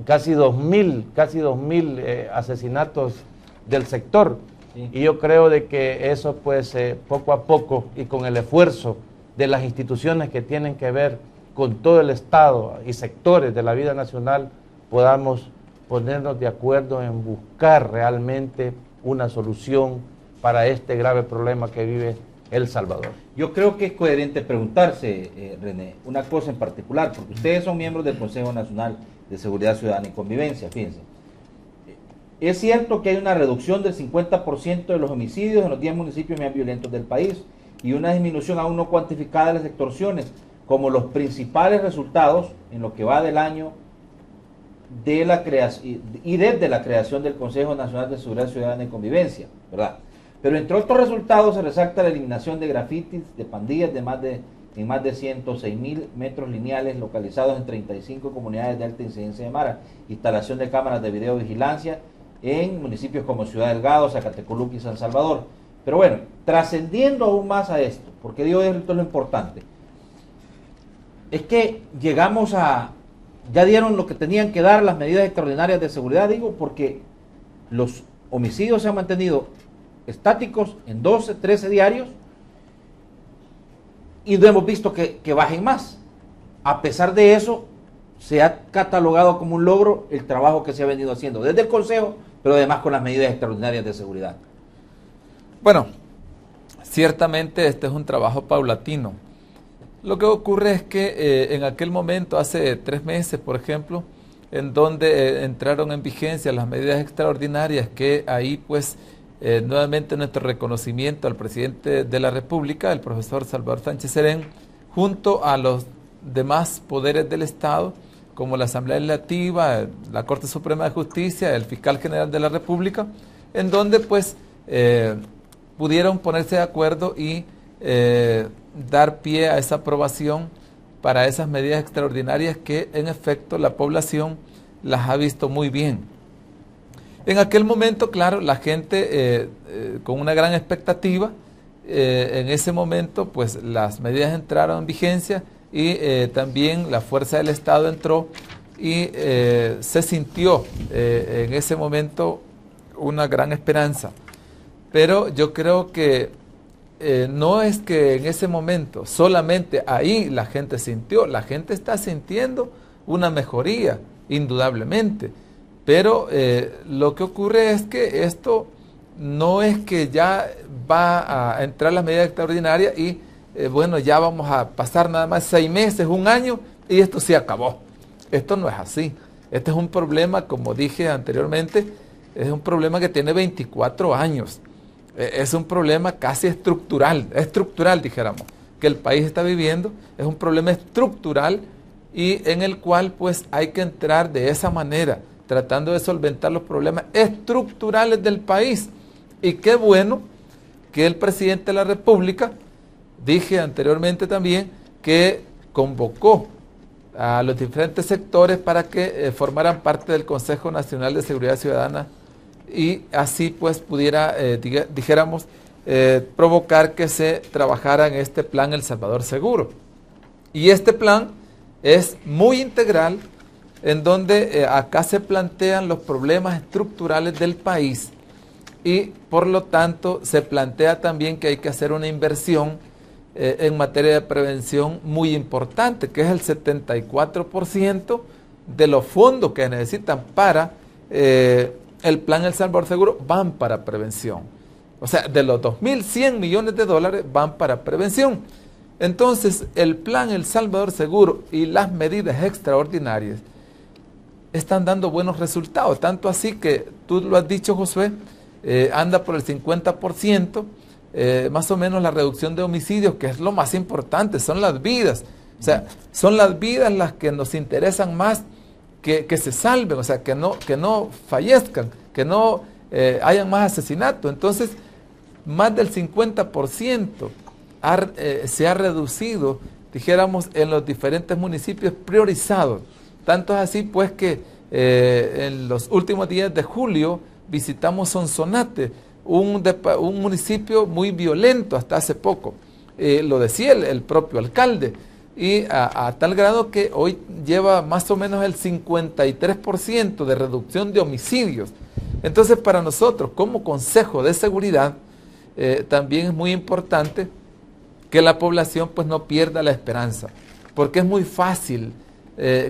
casi 2.000 asesinatos del sector. Sí. Y yo creo de que eso pues poco a poco, y con el esfuerzo de las instituciones que tienen que ver con todo el Estado y sectores de la vida nacional, podamos ponernos de acuerdo en buscar realmente una solución para este grave problema que vive El Salvador. Yo creo que es coherente preguntarse, René, una cosa en particular, porque ustedes son miembros del Consejo Nacional de Seguridad Ciudadana y Convivencia. Fíjense, es cierto que hay una reducción del 50% de los homicidios en los 10 municipios más violentos del país, y una disminución aún no cuantificada de las extorsiones, como los principales resultados en lo que va del año de la creación y desde la creación del Consejo Nacional de Seguridad Ciudadana y Convivencia, ¿verdad? Pero entre otros resultados se resalta la eliminación de grafitis, de pandillas en más de 106.000 metros lineales localizados en 35 comunidades de alta incidencia de Mara, instalación de cámaras de videovigilancia en municipios como Ciudad Delgado, Zacatecoluca y San Salvador. Pero bueno, trascendiendo aún más a esto, porque digo esto es lo importante, es que llegamos a, ya dieron lo que tenían que dar las medidas extraordinarias de seguridad, digo, porque los homicidios se han mantenido estáticos en 12, 13 diarios, y no hemos visto que bajen más. A pesar de eso, se ha catalogado como un logro el trabajo que se ha venido haciendo desde el Consejo, pero además con las medidas extraordinarias de seguridad. Bueno, ciertamente este es un trabajo paulatino. Lo que ocurre es que en aquel momento, hace 3 meses, por ejemplo, en donde entraron en vigencia las medidas extraordinarias, que ahí pues nuevamente nuestro reconocimiento al presidente de la República, el profesor Salvador Sánchez Serén, junto a los demás poderes del Estado, como la Asamblea Legislativa, la Corte Suprema de Justicia, el Fiscal General de la República, en donde pues pudieron ponerse de acuerdo y dar pie a esa aprobación para esas medidas extraordinarias que en efecto la población las ha visto muy bien. En aquel momento, claro, la gente con una gran expectativa en ese momento pues las medidas entraron en vigencia y también la fuerza del Estado entró y se sintió en ese momento una gran esperanza. Pero yo creo que no es que en ese momento solamente ahí la gente sintió, la gente está sintiendo una mejoría, indudablemente. Pero lo que ocurre es que esto no es que ya va a entrar la medida extraordinaria y bueno, ya vamos a pasar nada más 6 meses, 1 año y esto se acabó. Esto no es así. Este es un problema, como dije anteriormente, es un problema que tiene 24 años. Es un problema casi estructural, dijéramos, que el país está viviendo. Es un problema estructural y en el cual pues hay que entrar de esa manera, tratando de solventar los problemas estructurales del país. Y qué bueno que el presidente de la República, dije anteriormente también, que convocó a los diferentes sectores para que formaran parte del Consejo Nacional de Seguridad Ciudadana y así pues pudiera, dijéramos, provocar que se trabajara en este plan El Salvador Seguro. Y este plan es muy integral, en donde acá se plantean los problemas estructurales del país y por lo tanto se plantea también que hay que hacer una inversión en materia de prevención muy importante, que es el 74% de los fondos que necesitan para el plan El Salvador Seguro van para prevención. O sea, de los 2.100 millones de dólares van para prevención. Entonces, el plan El Salvador Seguro y las medidas extraordinarias están dando buenos resultados, tanto así que, tú lo has dicho, Josué, anda por el 50%, más o menos la reducción de homicidios, que es lo más importante, son las vidas. O sea, son las vidas las que nos interesan más que se salven, o sea, que no fallezcan, que no hayan más asesinatos. Entonces, más del 50% se ha reducido, dijéramos, en los diferentes municipios priorizados. Tanto es así, pues, que en los últimos días de julio visitamos Sonsonate, un municipio muy violento hasta hace poco. Lo decía el propio alcalde. Y a tal grado que hoy lleva más o menos el 53% de reducción de homicidios. Entonces, para nosotros, como Consejo de Seguridad, también es muy importante que la población pues no pierda la esperanza, porque es muy fácil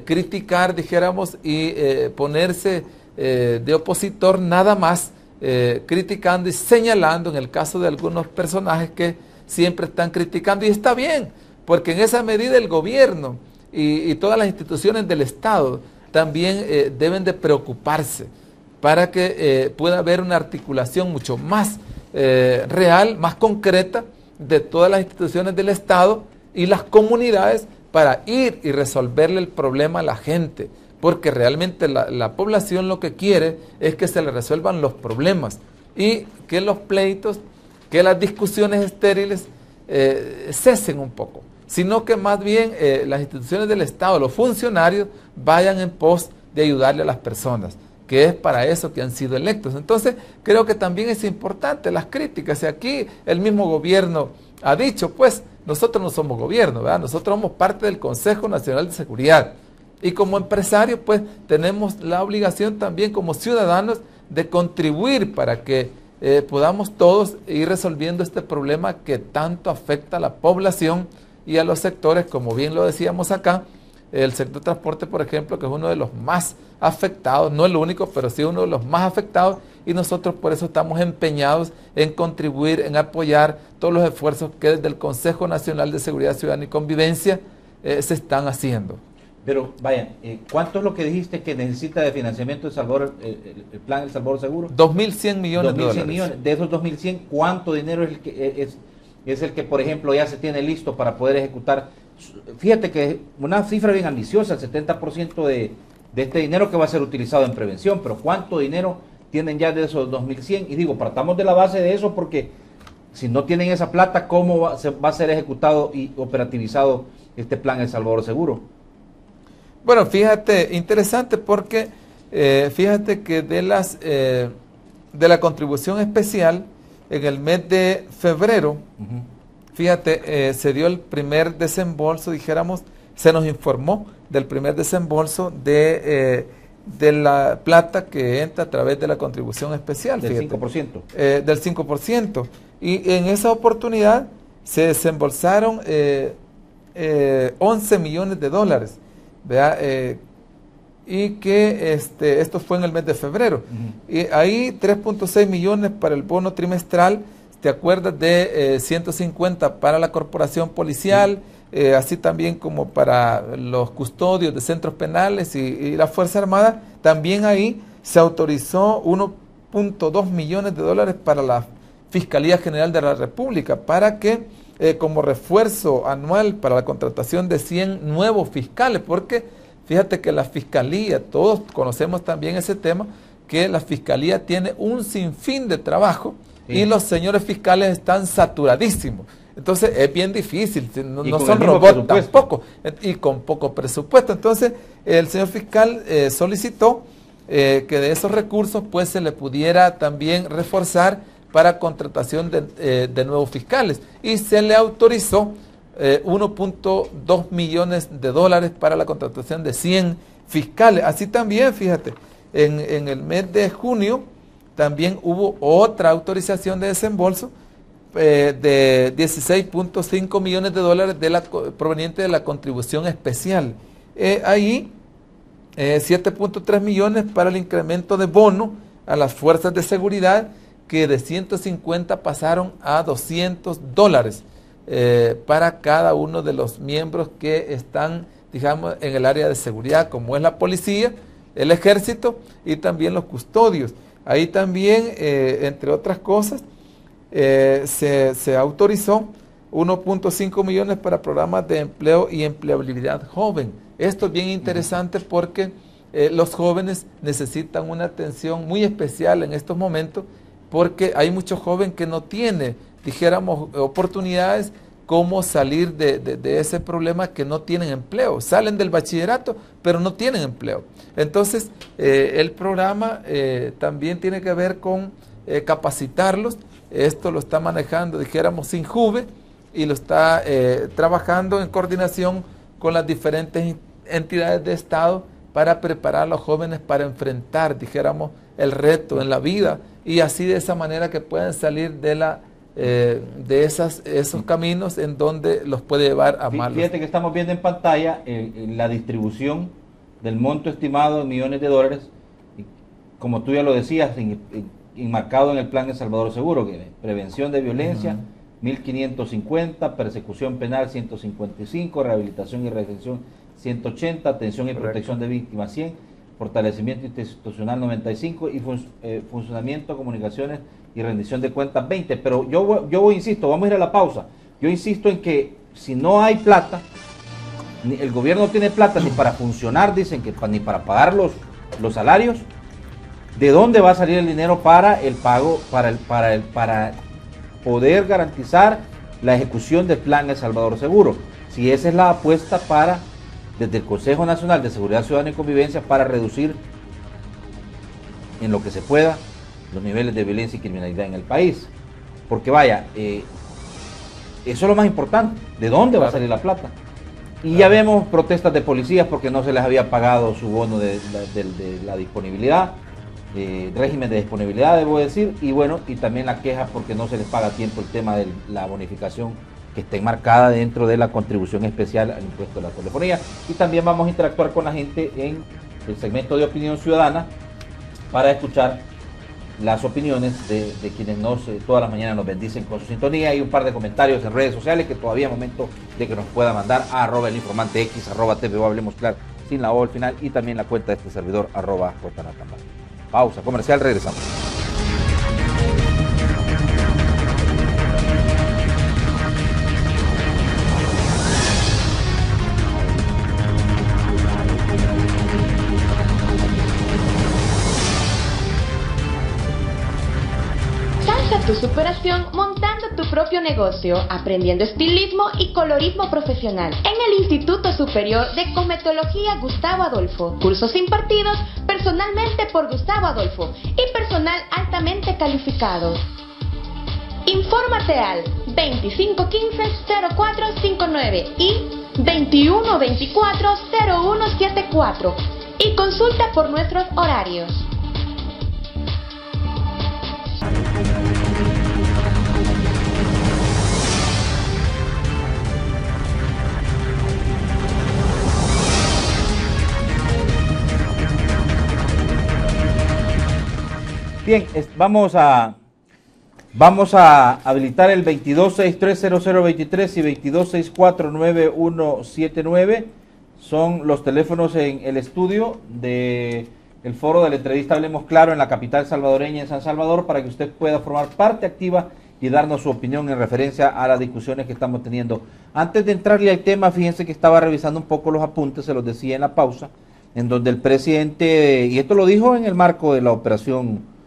criticar, dijéramos, y ponerse de opositor nada más, criticando y señalando, en el caso de algunos personajes que siempre están criticando, y está bien, porque en esa medida el gobierno y todas las instituciones del Estado también deben de preocuparse para que pueda haber una articulación mucho más real, más concreta de todas las instituciones del Estado y las comunidades para ir y resolverle el problema a la gente, porque realmente la población lo que quiere es que se le resuelvan los problemas y que los pleitos, que las discusiones estériles cesen un poco, sino que más bien las instituciones del Estado, los funcionarios, vayan en pos de ayudarle a las personas, que es para eso que han sido electos. Entonces, creo que también es importante las críticas, y aquí el mismo gobierno ha dicho, pues, nosotros no somos gobierno, ¿verdad? Nosotros somos parte del Consejo Nacional de Seguridad, y como empresarios, pues, tenemos la obligación también como ciudadanos de contribuir para que podamos todos ir resolviendo este problema que tanto afecta a la población y a los sectores, como bien lo decíamos acá, el sector transporte, por ejemplo, que es uno de los más afectados, no el único, pero sí uno de los más afectados, y nosotros por eso estamos empeñados en contribuir, en apoyar todos los esfuerzos que desde el Consejo Nacional de Seguridad Ciudadana y Convivencia se están haciendo. Pero vaya, ¿cuánto es lo que dijiste que necesita de financiamiento El Salvador, el plan El Salvador Seguro? 2.100 millones de dólares. Millones. De esos 2.100, ¿cuánto dinero es el que es el que, por ejemplo, ya se tiene listo para poder ejecutar? Fíjate que una cifra bien ambiciosa, el 70% de este dinero que va a ser utilizado en prevención, pero ¿cuánto dinero tienen ya de esos 2.100? Y digo, partamos de la base de eso, porque si no tienen esa plata, ¿cómo va a ser ejecutado y operativizado este plan El Salvador Seguro? Bueno, fíjate, interesante, porque fíjate que de la contribución especial en el mes de febrero, fíjate, se dio el primer desembolso, dijéramos, se nos informó del primer desembolso de la plata que entra a través de la contribución especial. Del fíjate, 5%. Del 5%. Y en esa oportunidad se desembolsaron 11 millones de dólares, ¿verdad? Y que esto fue en el mes de febrero. Y ahí 3.6 millones para el bono trimestral, ¿te acuerdas? De 150 para la corporación policial, así también como para los custodios de centros penales y la Fuerza Armada. También ahí se autorizó 1.2 millones de dólares para la Fiscalía General de la República, para que como refuerzo anual para la contratación de 100 nuevos fiscales, porque fíjate que la Fiscalía, todos conocemos también ese tema, que la Fiscalía tiene un sinfín de trabajo y los señores fiscales están saturadísimos. Entonces es bien difícil, no son robots tampoco, y con poco presupuesto. Entonces el señor fiscal solicitó que de esos recursos pues se le pudiera también reforzar para contratación de nuevos fiscales, y se le autorizó 1.2 millones de dólares para la contratación de 100 fiscales. Así también, fíjate, en el mes de junio también hubo otra autorización de desembolso de 16.5 millones de dólares proveniente de la contribución especial. Ahí 7.3 millones para el incremento de bono a las fuerzas de seguridad, que de 150 pasaron a 200 dólares para cada uno de los miembros que están, digamos, en el área de seguridad, como es la policía, el ejército y también los custodios. Ahí también, entre otras cosas, se autorizó 1.5 millones para programas de empleo y empleabilidad joven. Esto es bien interesante porque los jóvenes necesitan una atención muy especial en estos momentos, porque hay muchos jóvenes que no tienen, dijéramos, oportunidades cómo salir de ese problema, que no tienen empleo. Salen del bachillerato, pero no tienen empleo. Entonces, el programa también tiene que ver con capacitarlos. Esto lo está manejando, dijéramos, Sinjuve, y lo está trabajando en coordinación con las diferentes entidades de Estado para preparar a los jóvenes para enfrentar, dijéramos, el reto en la vida, y así de esa manera que puedan salir de esos caminos en donde los puede llevar a malos. Fíjate que estamos viendo en pantalla la distribución del monto estimado de millones de dólares, y como tú ya lo decías, enmarcado en el plan de Salvador Seguro, que prevención de violencia, 1.550, persecución penal 155, rehabilitación y reinserción 180, atención y protección de víctimas 100, fortalecimiento institucional 95 y funcionamiento, comunicaciones y rendición de cuentas 20. Pero yo insisto, vamos a ir a la pausa. Yo insisto en que si no hay plata, el gobierno no tiene plata ni para funcionar, dicen que ni para pagar los salarios, ¿de dónde va a salir el dinero para el pago, para poder garantizar la ejecución del plan de Salvador Seguro? Si esa es la apuesta desde el Consejo Nacional de Seguridad Ciudadana y Convivencia, para reducir en lo que se pueda los niveles de violencia y criminalidad en el país. Porque vaya, eso es lo más importante, ¿de dónde va a salir la plata? Y ya vemos protestas de policías porque no se les había pagado su bono de la disponibilidad, régimen de disponibilidad, debo decir, y bueno, y también la queja porque no se les paga a tiempo el tema de la bonificación que está enmarcada dentro de la contribución especial al impuesto de la telefonía. Y también vamos a interactuar con la gente en el segmento de opinión ciudadana para escuchar las opiniones de quienes todas las mañanas nos bendicen con su sintonía, y un par de comentarios en redes sociales que todavía es momento de que nos pueda mandar a @elinformantex, @TVO Hablemos Claro, sin la O al final, y también la cuenta de este servidor @JNatambal. Pausa comercial, regresamos. Tu superación montando tu propio negocio, aprendiendo estilismo y colorismo profesional en el Instituto Superior de Cosmetología Gustavo Adolfo. Cursos impartidos personalmente por Gustavo Adolfo y personal altamente calificado. Infórmate al 2515-0459 y 2124-0174 y consulta por nuestros horarios. Bien, vamos a habilitar el 22630023 y 22649179. Son los teléfonos en el estudio del foro de la entrevista Hablemos Claro en la capital salvadoreña, en San Salvador, para que usted pueda formar parte activa y darnos su opinión en referencia a las discusiones que estamos teniendo. Antes de entrarle al tema, fíjense que estaba revisando un poco los apuntes, se los decía en la pausa, en donde el presidente, y esto lo dijo en el marco de la operación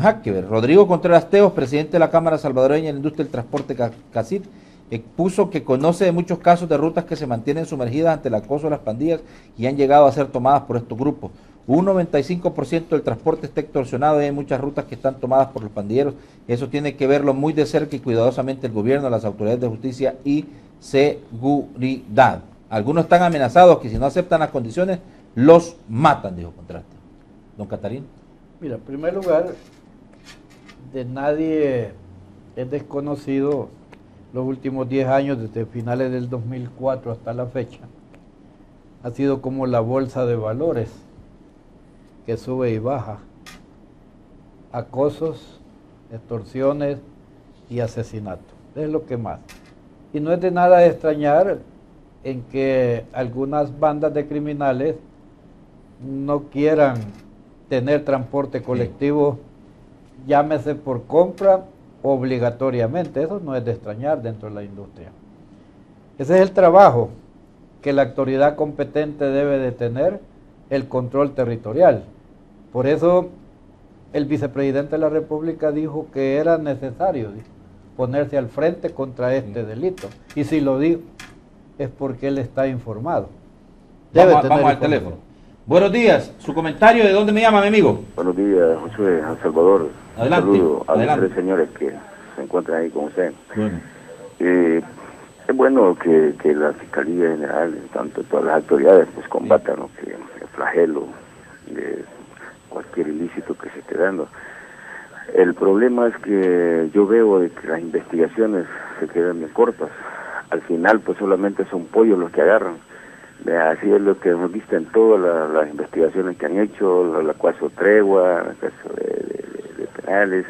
Hackever, Rodrigo Contreras Teos, presidente de la Cámara Salvadoreña de la Industria del Transporte CACIT, expuso que conoce de muchos casos de rutas que se mantienen sumergidas ante el acoso de las pandillas y han llegado a ser tomadas por estos grupos. Un 95% del transporte está extorsionado y hay muchas rutas que están tomadas por los pandilleros. Eso tiene que verlo muy de cerca y cuidadosamente el gobierno, las autoridades de justicia y seguridad. Algunos están amenazados que si no aceptan las condiciones, los matan, dijo Contreras. Don Catarino. Mira, en primer lugar, de nadie es desconocido los últimos 10 años, desde finales del 2004 hasta la fecha, ha sido como la bolsa de valores que sube y baja. Acosos, extorsiones y asesinatos. Es lo que más. Y no es de nada de extrañar en que algunas bandas de criminales no quieran tener transporte colectivo, llámese por compra, obligatoriamente. Eso no es de extrañar dentro de la industria. Ese es el trabajo que la autoridad competente debe de tener, el control territorial. Por eso el vicepresidente de la República dijo que era necesario ponerse al frente contra este delito. Y si lo dijo, es porque él está informado. Vamos al teléfono. Buenos días, su comentario, ¿de dónde me llama, mi amigo? Buenos días, José, San Salvador. Adelante. Un saludo a los Adelante. 3 señores que se encuentran ahí con usted. Bueno. Es bueno que la Fiscalía General, tanto todas las autoridades, pues combatan el flagelo de cualquier ilícito que se esté dando. El problema es que yo veo de que las investigaciones se quedan bien cortas. Al final, pues solamente son pollos los que agarran. Así es lo que hemos visto en todas las investigaciones que han hecho, el caso Tregua, el caso de penales,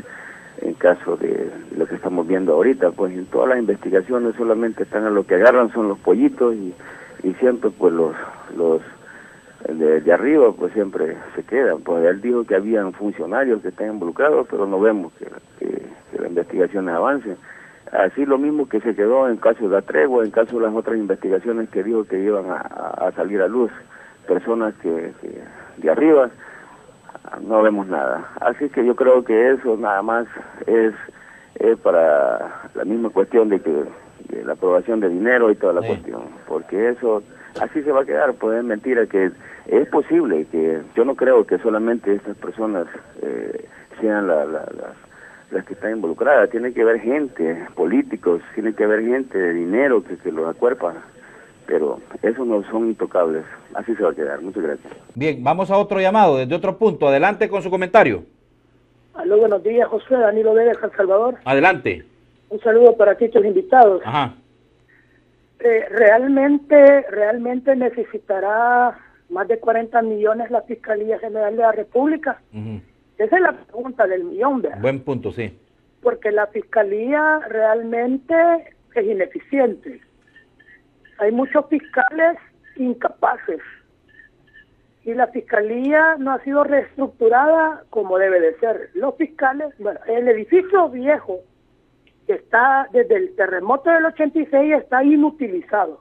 en caso de lo que estamos viendo ahorita, pues en todas las investigaciones solamente están a lo que agarran son los pollitos y siempre pues los de arriba pues siempre se quedan. Pues él dijo que habían funcionarios que están involucrados, pero no vemos que las investigaciones avancen. Así lo mismo que se quedó en caso de la Tregua, en caso de las otras investigaciones que dijo que iban a salir a luz, personas que de arriba, no vemos nada. Así que yo creo que eso nada más es para la misma cuestión de la aprobación de dinero y toda la cuestión, porque eso así se va a quedar. Pues es mentira que es posible que yo no creo que solamente estas personas sean las que están involucradas. Tiene que haber gente, políticos, tiene que haber gente de dinero que los acuerpa, pero esos no son intocables. Así se va a quedar. Muchas gracias. Bien, vamos a otro llamado desde otro punto. Adelante con su comentario. Aló, buenos días, José. Danilo Vega, San Salvador. Adelante. Un saludo para ti, tus invitados. Ajá. Realmente necesitará más de 40 millones la Fiscalía General de la República. Esa es la pregunta del millón, ¿verdad? Buen punto, sí. Porque la Fiscalía realmente es ineficiente. Hay muchos fiscales incapaces. Y la Fiscalía no ha sido reestructurada como debe de ser. Los fiscales, bueno, el edificio viejo que está desde el terremoto del 86 está inutilizado.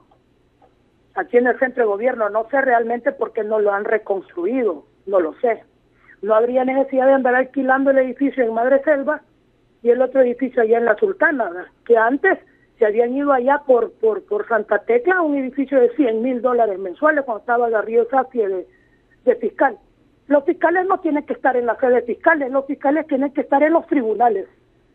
Aquí en el centro de gobierno no sé realmente por qué no lo han reconstruido, no lo sé. No habría necesidad de andar alquilando el edificio en Madre Selva y el otro edificio allá en La Sultana, ¿verdad? Que antes se habían ido allá por Santa Tecla, un edificio de $100,000 mensuales cuando estaba Garrido Safi de fiscal. Los fiscales no tienen que estar en la sede de fiscales, los fiscales tienen que estar en los tribunales.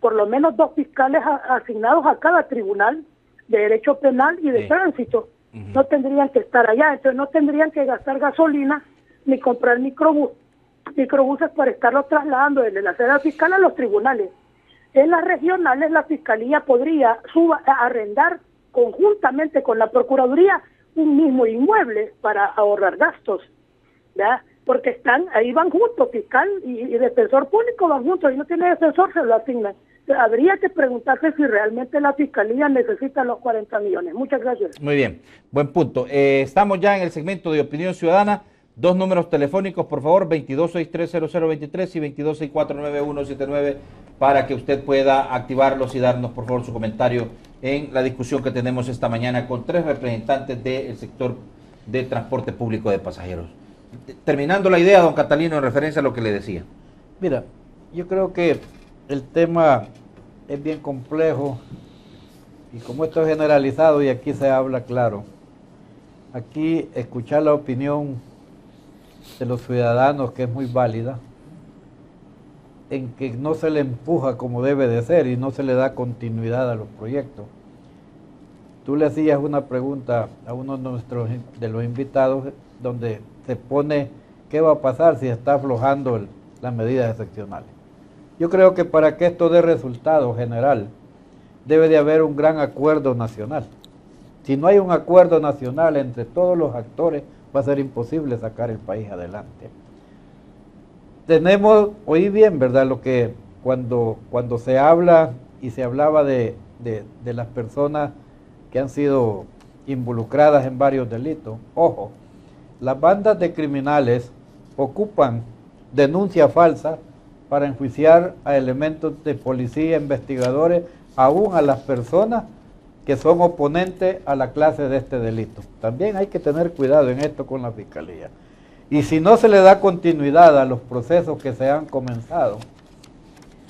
por lo menos 2 fiscales asignados a cada tribunal de derecho penal y de tránsito. No tendrían que estar allá, entonces no tendrían que gastar gasolina ni comprar microbuses para estarlos trasladando desde la sede fiscal a los tribunales. En las regionales la fiscalía podría arrendar conjuntamente con la procuraduría un mismo inmueble para ahorrar gastos, ¿verdad? Porque ahí van juntos, fiscal y defensor público van juntos, y no tiene defensor, se lo asignan. Habría que preguntarse si realmente la fiscalía necesita los 40 millones. Muchas gracias. Muy bien, buen punto. Estamos ya en el segmento de Opinión Ciudadana. 2 números telefónicos, por favor, 22630023 y 22649179, para que usted pueda activarlos y darnos, por favor, su comentario en la discusión que tenemos esta mañana con 3 representantes del sector de transporte público de pasajeros. Terminando la idea, don Catalino, en referencia a lo que le decía. Mira, yo creo que el tema es bien complejo, y como esto es generalizado y aquí se habla claro, aquí escuchar la opinión de los ciudadanos, que es muy válida, en que no se le empuja como debe de ser y no se le da continuidad a los proyectos. Tú le hacías una pregunta a uno de los invitados donde se pone qué va a pasar si está aflojando las medidas excepcionales. Yo creo que para que esto dé resultado general debe de haber un gran acuerdo nacional. Si no hay un acuerdo nacional entre todos los actores, va a ser imposible sacar el país adelante. Oí bien, ¿verdad? Lo que cuando se habla y se hablaba de las personas que han sido involucradas en varios delitos. Ojo, las bandas de criminales ocupan denuncias falsas para enjuiciar a elementos de policía, investigadores, aún a las personas que son oponentes a la clase de este delito. También hay que tener cuidado en esto con la Fiscalía. Y si no se le da continuidad a los procesos que se han comenzado,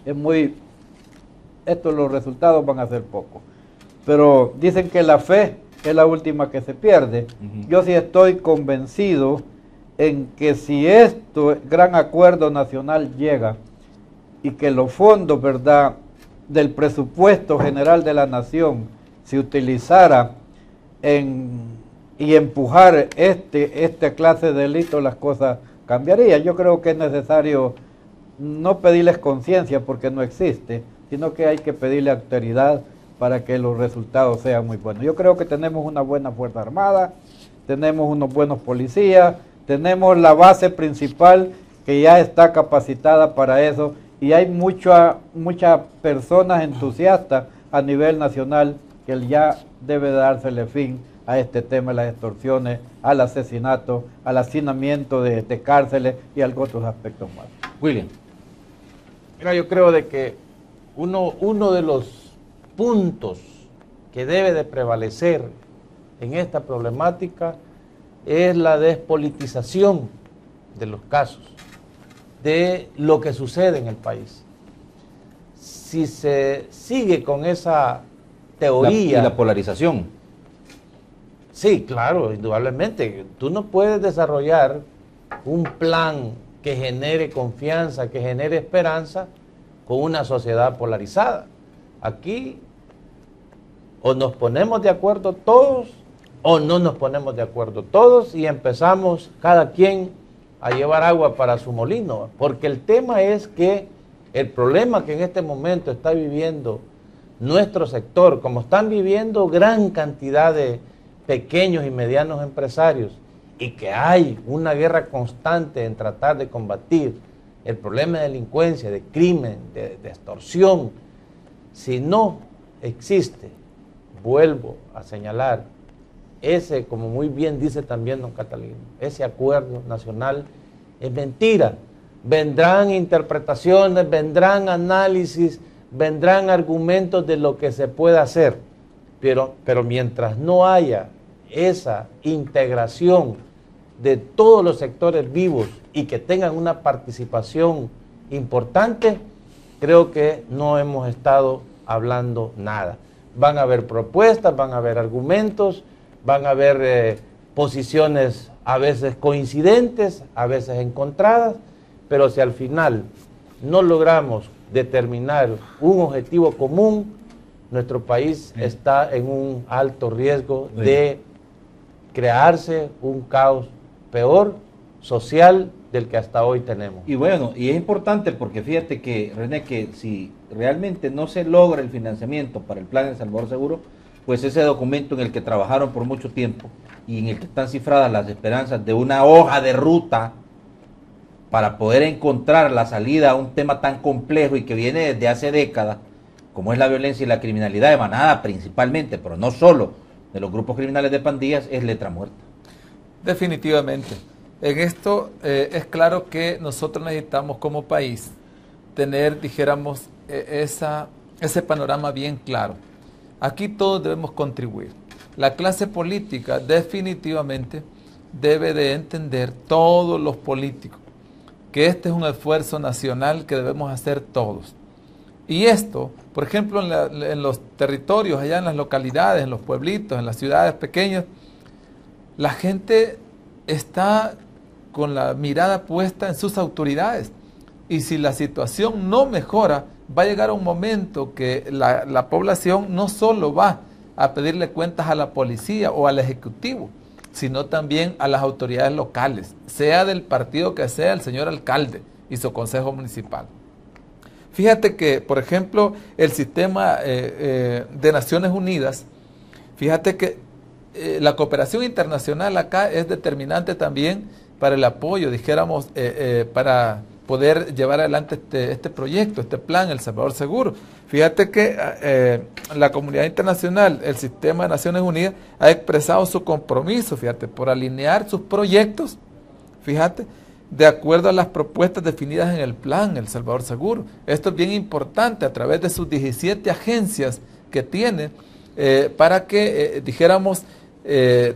los resultados van a ser pocos. Pero dicen que la fe es la última que se pierde. Yo sí estoy convencido en que si gran acuerdo nacional llega y que los fondos, ¿verdad?, del presupuesto general de la nación se utilizara y empujar esta clase de delitos, las cosas cambiarían. Yo creo que es necesario no pedirles conciencia porque no existe, sino que hay que pedirle autoridad para que los resultados sean muy buenos. Yo creo que tenemos una buena Fuerza Armada, tenemos unos buenos policías, tenemos la base principal que ya está capacitada para eso, y hay muchas personas entusiastas a nivel nacional que ya debe dársele fin a este tema de las extorsiones, al asesinato, al hacinamiento de cárceles y a otros aspectos más. William. Mira, yo creo de que uno de los puntos que debe de prevalecer en esta problemática es la despolitización de los casos, de lo que sucede en el país. Si se sigue con esa teoría... Y la polarización. Sí, claro, indudablemente. Tú no puedes desarrollar un plan que genere confianza, que genere esperanza con una sociedad polarizada. Aquí o nos ponemos de acuerdo todos o no nos ponemos de acuerdo todos y empezamos cada quien a llevar agua para su molino, porque el tema es que el problema que en este momento está viviendo nuestro sector, como están viviendo gran cantidad de pequeños y medianos empresarios, y que hay una guerra constante en tratar de combatir el problema de delincuencia, de crimen, de extorsión, si no existe, vuelvo a señalar, ese, como muy bien dice también don Catalino, ese acuerdo nacional es mentira. Vendrán interpretaciones, vendrán análisis, vendrán argumentos de lo que se puede hacer, pero mientras no haya esa integración de todos los sectores vivos y que tengan una participación importante, creo que no hemos estado hablando nada. Van a haber propuestas, van a haber argumentos, van a haber posiciones a veces coincidentes, a veces encontradas, pero si al final no logramos determinar un objetivo común, nuestro país está en un alto riesgo de crearse un caos peor social del que hasta hoy tenemos. Y bueno, y es importante porque fíjate que, René, que si realmente no se logra el financiamiento para el Plan El Salvador Seguro, pues ese documento en el que trabajaron por mucho tiempo y en el que están cifradas las esperanzas de una hoja de ruta para poder encontrar la salida a un tema tan complejo y que viene desde hace décadas, como es la violencia y la criminalidad emanada principalmente, pero no solo de los grupos criminales de pandillas, es letra muerta. Definitivamente. En esto es claro que nosotros necesitamos como país tener, dijéramos, ese panorama bien claro. Aquí todos debemos contribuir. La clase política definitivamente debe de entender, todos los políticos, que este es un esfuerzo nacional que debemos hacer todos. Y esto, por ejemplo, en los territorios, allá en las localidades, en los pueblitos, en las ciudades pequeñas, la gente está con la mirada puesta en sus autoridades. Y si la situación no mejora, va a llegar un momento que la población no solo va a pedirle cuentas a la policía o al ejecutivo, sino también a las autoridades locales, sea del partido que sea el señor alcalde y su consejo municipal. Fíjate que, por ejemplo, el sistema de Naciones Unidas, fíjate que la cooperación internacional acá es determinante también para el apoyo, dijéramos, para poder llevar adelante este proyecto, este plan, El Salvador Seguro. Fíjate que la comunidad internacional, el sistema de Naciones Unidas, ha expresado su compromiso, fíjate, por alinear sus proyectos, fíjate, de acuerdo a las propuestas definidas en el plan El Salvador Seguro. Esto es bien importante a través de sus 17 agencias que tiene para que, dijéramos,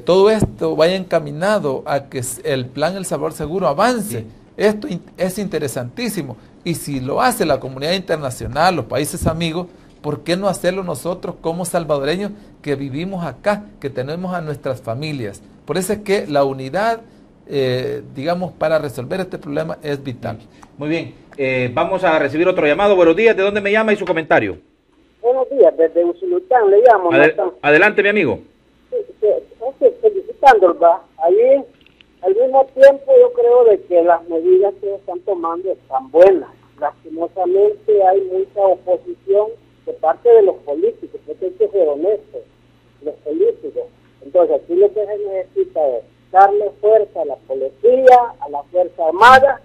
todo esto vaya encaminado a que el plan El Salvador Seguro avance. Sí. Esto es interesantísimo. Y si lo hace la comunidad internacional, los países amigos, ¿por qué no hacerlo nosotros como salvadoreños que vivimos acá, que tenemos a nuestras familias? Por eso es que la unidad, digamos, para resolver este problema es vital. Muy bien, vamos a recibir otro llamado. Buenos días, ¿de dónde me llama y su comentario? Buenos días, desde Usulután le llamo. Adelante, mi amigo. Felicitándolo, ahí al mismo tiempo yo creo de que las medidas que se están tomando están buenas. Lastimosamente hay mucha oposición de parte de los políticos, porque hay que ser honestos, los políticos. Entonces aquí lo que se necesita es darle fuerza a la policía, a la Fuerza Armada,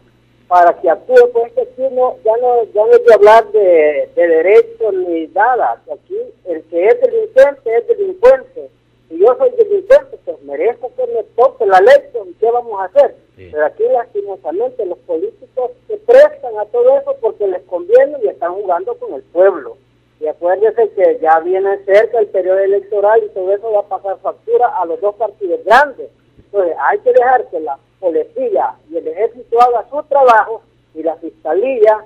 para que actúe, pues que aquí ya no es de hablar de derechos ni nada, que aquí el que es delincuente es delincuente. Si yo soy delincuente, pues merezco que me toque la ley, ¿qué vamos a hacer? Sí. Pero aquí lastimosamente los políticos se prestan a todo eso porque les conviene y están jugando con el pueblo. Y acuérdense que ya viene cerca el periodo electoral y todo eso va a pasar factura a los dos partidos grandes. Entonces hay que dejar que la policía y el ejército haga su trabajo y la fiscalía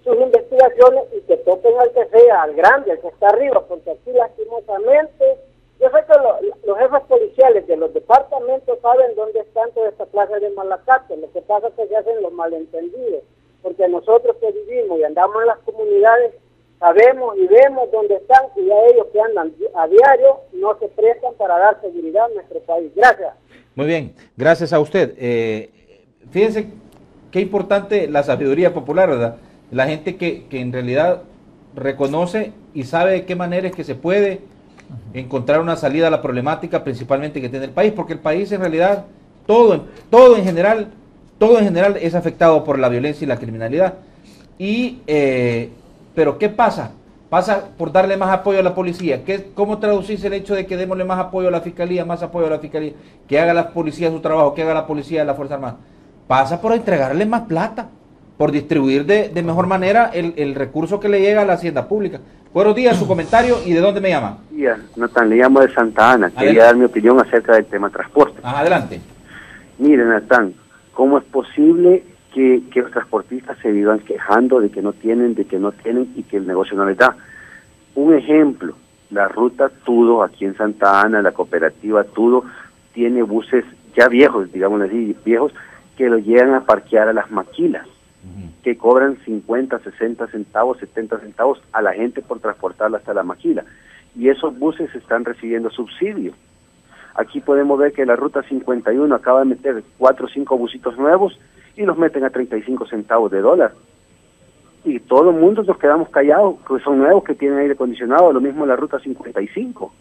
sus investigaciones y que toquen al que sea, al grande, al que está arriba, porque aquí lastimosamente, yo sé que los jefes policiales de los departamentos saben dónde están toda esta clase de malacates, lo que pasa es que se hacen los malentendidos, porque nosotros que vivimos y andamos en las comunidades, sabemos y vemos dónde están y ya ellos que andan a diario no se prestan para dar seguridad a nuestro país. Gracias. Muy bien, gracias a usted. Fíjense qué importante la sabiduría popular, ¿verdad? La gente que en realidad reconoce y sabe de qué manera es que se puede encontrar una salida a la problemática principalmente que tiene el país, porque el país en realidad, todo en general es afectado por la violencia y la criminalidad. Pero ¿qué pasa? Pasa por darle más apoyo a la policía. ¿Cómo traducirse el hecho de que démosle más apoyo a la fiscalía, que haga la policía su trabajo, que haga la policía de la Fuerza Armada? Pasa por entregarle más plata, por distribuir de mejor manera el recurso que le llega a la hacienda pública. Buenos días, su comentario y de dónde me llama. Buenos días, Natán, le llamo de Santa Ana. Quería dar mi opinión acerca del tema transporte. Adelante. Mire, Natán, ¿cómo es posible que los transportistas se vivan quejando de que no tienen y que el negocio no les da? Un ejemplo, la ruta Tudo aquí en Santa Ana, la cooperativa Tudo, tiene buses ya viejos, digámoslo así, viejos, que lo llegan a parquear a las maquilas. que cobran 50, 60 centavos, 70 centavos a la gente por transportarla hasta la maquila. Y esos buses están recibiendo subsidio. Aquí podemos ver que la ruta 51 acaba de meter 4 o 5 busitos nuevos y los meten a 35 centavos de dólar. Y todo el mundo nos quedamos callados, que son nuevos, que tienen aire acondicionado, lo mismo la ruta 55.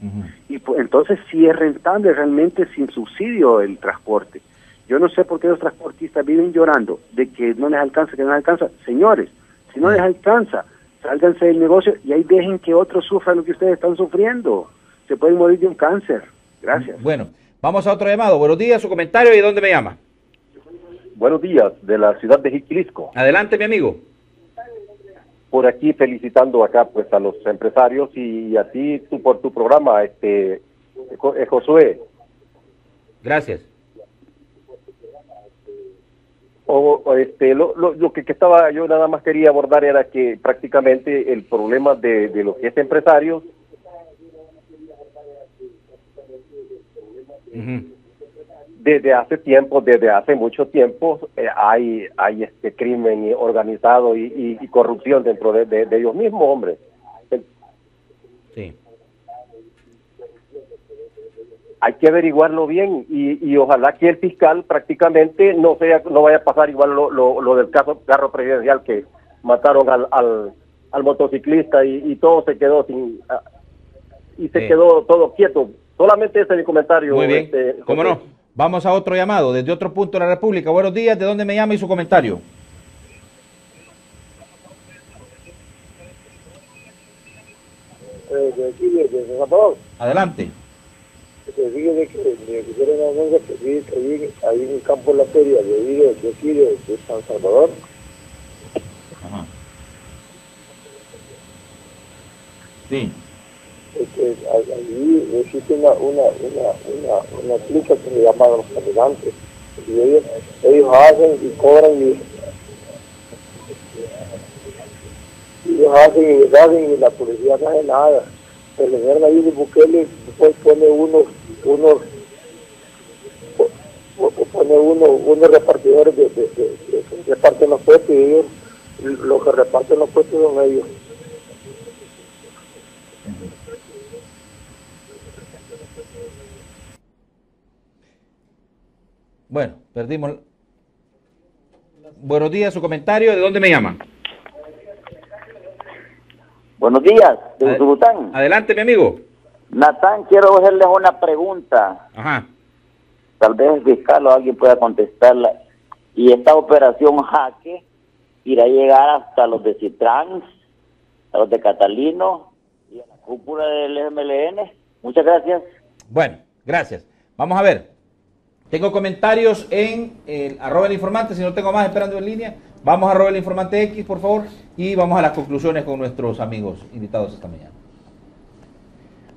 Y entonces sí es rentable realmente sin subsidio el transporte. Yo no sé por qué los transportistas viven llorando de que no les alcanza, que no les alcanza. Señores, si no les alcanza, sálganse del negocio y ahí dejen que otros sufran lo que ustedes están sufriendo. Se pueden morir de un cáncer. Gracias. Bueno, vamos a otro llamado. Buenos días, su comentario y de dónde me llama. Buenos días, de la ciudad de Jiquilisco. Adelante, mi amigo. Por aquí felicitando acá pues a los empresarios y a ti por tu programa, Josué. Gracias. Lo que estaba yo nada más quería abordar era que prácticamente el problema de los que es empresarios desde hace mucho tiempo hay crimen organizado y corrupción dentro de ellos mismos, hombre. Sí. Hay que averiguarlo bien y ojalá que el fiscal prácticamente no vaya a pasar igual lo del carro presidencial, que mataron al motociclista y todo se quedó quedó todo quieto. Solamente ese es mi comentario. Muy bien, ¿cómo no? Vamos a otro llamado, desde otro punto de la República. Buenos días, ¿de dónde me llama y su comentario? De aquí, de Salvador. Adelante. Fíjese que me pusieron una cosa que ahí en el campo de la feria de aquí de San Salvador. Ajá. Sí. Allí existe una clica que se llama los caminantes. Y ellos hacen y cobran ellos hacen y deshacen y la policía no hace nada. El señor Nayib Bukele después pone unos repartidores que reparten los puestos, y ellos, los que reparten los puestos son ellos. Bueno, perdimos. Buenos días, su comentario, ¿de dónde me llama? Buenos días, de Usulután. Adelante, mi amigo. Natán, quiero hacerles una pregunta. Ajá. Tal vez el fiscal o alguien pueda contestarla. ¿Y esta operación Jaque irá a llegar hasta los de Citrans, a los de Catalino y a la cúpula del FMLN? Muchas gracias. Bueno, gracias. Vamos a ver. Tengo comentarios en el @elinformante, si no tengo más esperando en línea. Vamos a @elinformante X, por favor, y vamos a las conclusiones con nuestros amigos invitados esta mañana.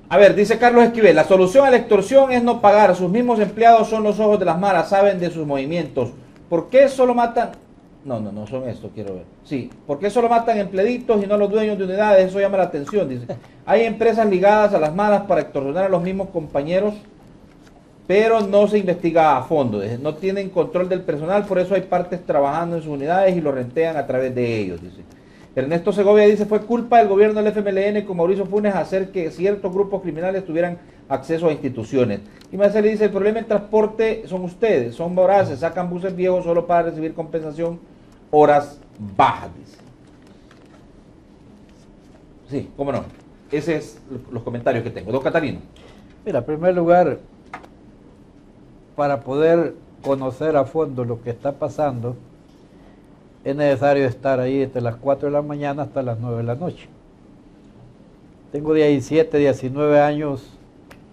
A ver, dice Carlos Esquivel, la solución a la extorsión es no pagar. Sus mismos empleados son los ojos de las maras, saben de sus movimientos. ¿Por qué solo matan? No son esto, quiero ver. Sí, ¿por qué solo matan empleaditos y no los dueños de unidades? Eso llama la atención, dice. Hay empresas ligadas a las maras para extorsionar a los mismos compañeros, pero no se investiga a fondo. No tienen control del personal, por eso hay partes trabajando en sus unidades y lo rentean a través de ellos, dice. Ernesto Segovia dice, fue culpa del gobierno del FMLN con Mauricio Funes hacer que ciertos grupos criminales tuvieran acceso a instituciones. Y más le dice, el problema del transporte son ustedes, son voraces, sacan buses viejos solo para recibir compensación, horas bajas, dice. Sí, cómo no. Ese es los comentarios que tengo. Don Catalino. Mira, en primer lugar, para poder conocer a fondo lo que está pasando, es necesario estar ahí desde las 4 de la mañana hasta las 9 de la noche. Tengo 17, 19 años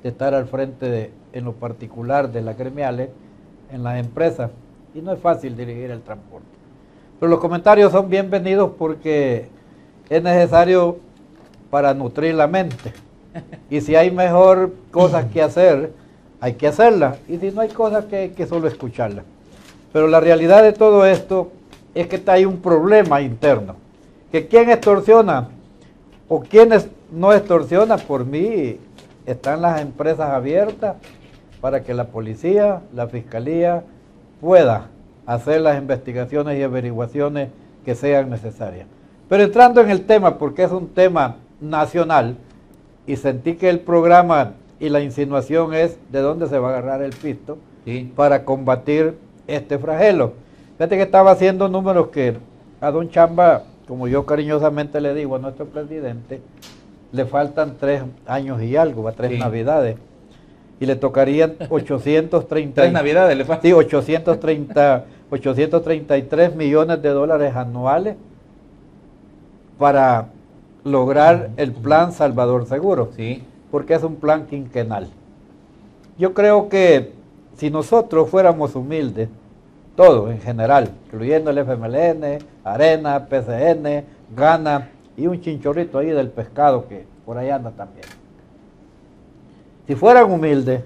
de estar al frente, en lo particular, de las gremiales, en las empresas, y no es fácil dirigir el transporte. Pero los comentarios son bienvenidos porque es necesario para nutrir la mente. Y si hay mejor cosas que hacer, hay que hacerlas. Y si no hay cosas que solo escucharlas. Pero la realidad de todo esto es que hay un problema interno. Que quién extorsiona o quiénes no extorsiona, por mí están las empresas abiertas para que la policía, la fiscalía pueda hacer las investigaciones y averiguaciones que sean necesarias. Pero entrando en el tema, porque es un tema nacional, y sentí que el programa y la insinuación es de dónde se va a agarrar el pisto para combatir este flagelo. Fíjate que estaba haciendo números que a don Chamba, como yo cariñosamente le digo a nuestro presidente, le faltan 3 años y algo, a 3 navidades, y le tocarían 830... 3 navidades le faltan. Sí, 833 millones de dólares anuales para lograr el plan Salvador Seguro, porque es un plan quinquenal. Yo creo que si nosotros fuéramos humildes, todos en general, incluyendo el FMLN, Arena, PCN, Gana y un chinchorrito ahí del pescado que por ahí anda también. Si fueran humildes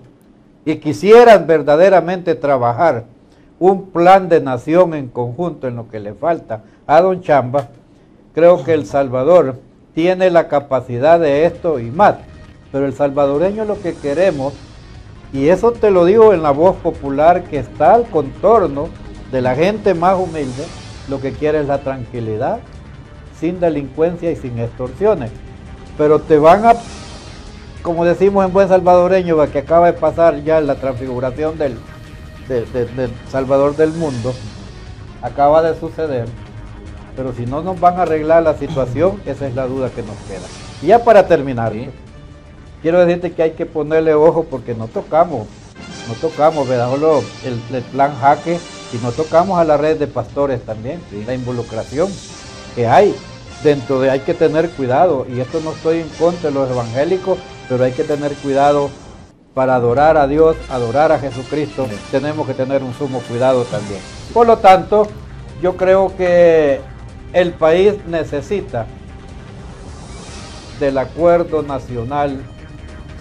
y quisieran verdaderamente trabajar un plan de nación en conjunto en lo que le falta a don Chamba, creo que El Salvador tiene la capacidad de esto y más. Pero el salvadoreño lo que queremos, y eso te lo digo en la voz popular que está al contorno de la gente más humilde, lo que quiere es la tranquilidad, sin delincuencia y sin extorsiones. Pero te van a, como decimos en buen salvadoreño, que acaba de pasar ya la transfiguración del Salvador del mundo, acaba de suceder, pero si no nos van a arreglar la situación, esa es la duda que nos queda. Y ya para terminar, quiero decirte que hay que ponerle ojo porque no tocamos, ¿verdad? Solo el plan Jaque, y no tocamos a la red de pastores también, la involucración que hay dentro de, hay que tener cuidado, y esto no estoy en contra de los evangélicos, pero hay que tener cuidado para adorar a Dios, adorar a Jesucristo, tenemos que tener un sumo cuidado también. Por lo tanto, yo creo que el país necesita del acuerdo nacional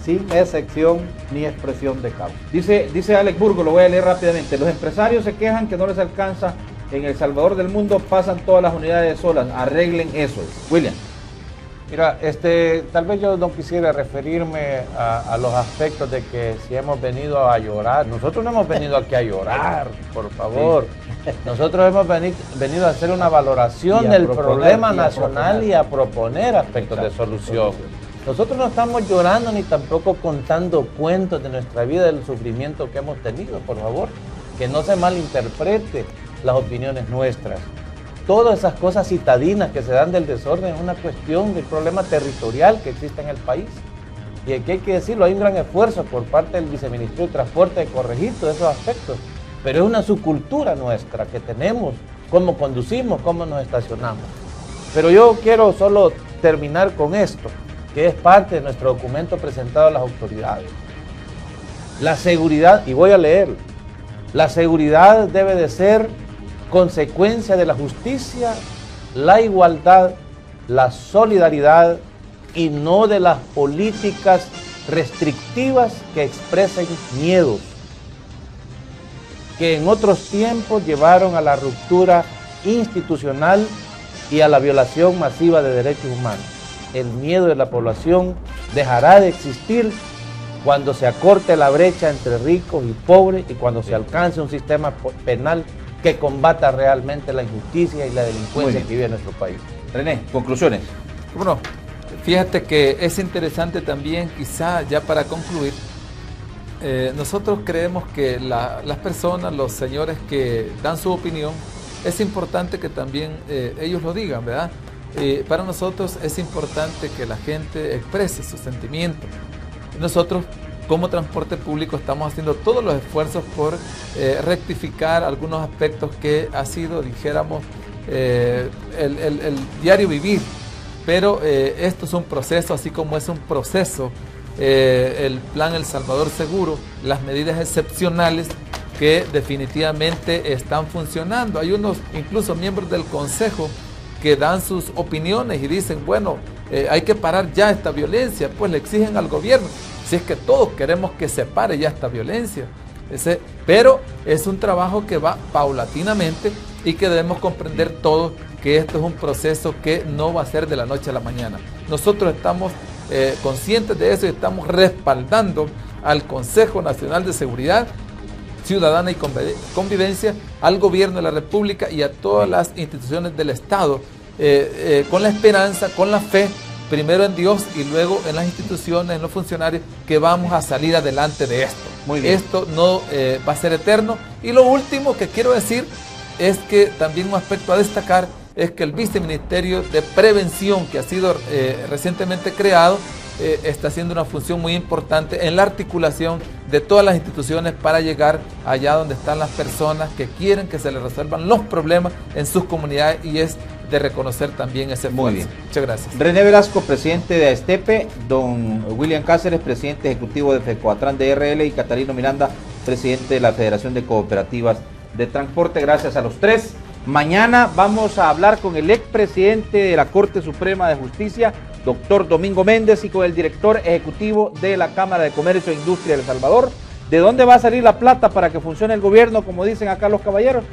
sin excepción ni expresión de causa. Dice Alex Burgo, lo voy a leer rápidamente. Los empresarios se quejan que no les alcanza en El Salvador del mundo, pasan todas las unidades solas, arreglen eso. William. Mira, tal vez yo no quisiera referirme a los aspectos de que si hemos venido a llorar. Nosotros no hemos venido aquí a llorar, por favor. Sí. Nosotros hemos venido a hacer una valoración del problema nacional y a proponer aspectos de solución. Nosotros no estamos llorando ni tampoco contando cuentos de nuestra vida, del sufrimiento que hemos tenido, por favor. Que no se malinterprete las opiniones nuestras. Todas esas cosas citadinas que se dan del desorden es una cuestión del problema territorial que existe en el país. Y aquí hay que decirlo, hay un gran esfuerzo por parte del Viceministerio de Transporte de corregir todos esos aspectos. Pero es una subcultura nuestra que tenemos, cómo conducimos, cómo nos estacionamos. Pero yo quiero solo terminar con esto, que es parte de nuestro documento presentado a las autoridades. La seguridad, y voy a leer, la seguridad debe de ser consecuencia de la justicia, la igualdad, la solidaridad y no de las políticas restrictivas que expresen miedos, que en otros tiempos llevaron a la ruptura institucional y a la violación masiva de derechos humanos. El miedo de la población dejará de existir cuando se acorte la brecha entre ricos y pobres y cuando se alcance un sistema penal que combata realmente la injusticia y la delincuencia que vive en nuestro país. René, conclusiones. Bueno, fíjate que es interesante también, quizá ya para concluir, nosotros creemos que las personas, los señores que dan su opinión, es importante que también ellos lo digan, ¿verdad? Para nosotros es importante que la gente exprese sus sentimientos. Nosotros, como transporte público, estamos haciendo todos los esfuerzos por rectificar algunos aspectos que ha sido, dijéramos, el diario vivir. Pero esto es un proceso, así como es un proceso el plan El Salvador Seguro, las medidas excepcionales que definitivamente están funcionando. Hay unos, incluso miembros del Consejo, que dan sus opiniones y dicen, bueno, hay que parar ya esta violencia, pues le exigen al gobierno. Si es que todos queremos que se pare ya esta violencia. Pero es un trabajo que va paulatinamente y que debemos comprender todos que esto es un proceso que no va a ser de la noche a la mañana. Nosotros estamos conscientes de eso y estamos respaldando al Consejo Nacional de Seguridad ciudadana y convivencia, al gobierno de la República y a todas las instituciones del Estado, con la esperanza, con la fe, primero en Dios y luego en las instituciones, en los funcionarios, que vamos a salir adelante de esto. Muy bien. Esto no va a ser eterno. Y lo último que quiero decir es que también un aspecto a destacar es que el Viceministerio de Prevención, que ha sido recientemente creado, está haciendo una función muy importante en la articulación de todas las instituciones para llegar allá donde están las personas que quieren que se les resuelvan los problemas en sus comunidades, y es de reconocer también ese esfuerzo. Muy bien. Muchas gracias. René Velasco, presidente de AESTEPE, don William Cáceres, presidente ejecutivo de FECOATRAN DRL, y Catarino Miranda, presidente de la Federación de Cooperativas de Transporte. Gracias a los tres. Mañana vamos a hablar con el expresidente de la Corte Suprema de Justicia, doctor Domingo Méndez, y con el director ejecutivo de la Cámara de Comercio e Industria de El Salvador. ¿De dónde va a salir la plata para que funcione el gobierno, como dicen acá los caballeros?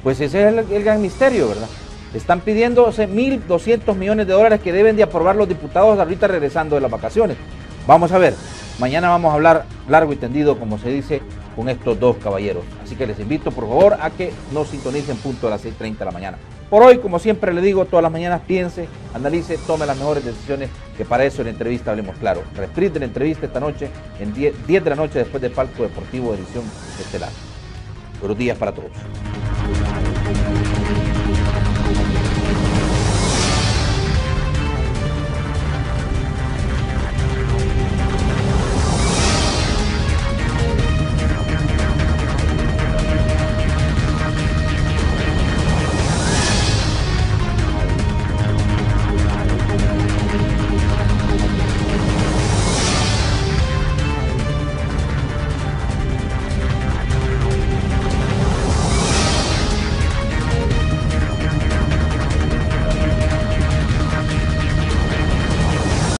Pues ese es el gran misterio, ¿verdad? Están pidiendo 1.200 millones de dólares que deben de aprobar los diputados ahorita regresando de las vacaciones. Vamos a ver, mañana vamos a hablar largo y tendido, como se dice, con estos dos caballeros. Así que les invito, por favor, a que nos sintonicen punto a las 6:30 de la mañana. Por hoy, como siempre le digo, todas las mañanas piense, analice, tome las mejores decisiones, que para eso en la entrevista hablemos claro. Reprise de la entrevista esta noche, en 10 de la noche, después de Palco Deportivo, edición estelar. Buenos días para todos.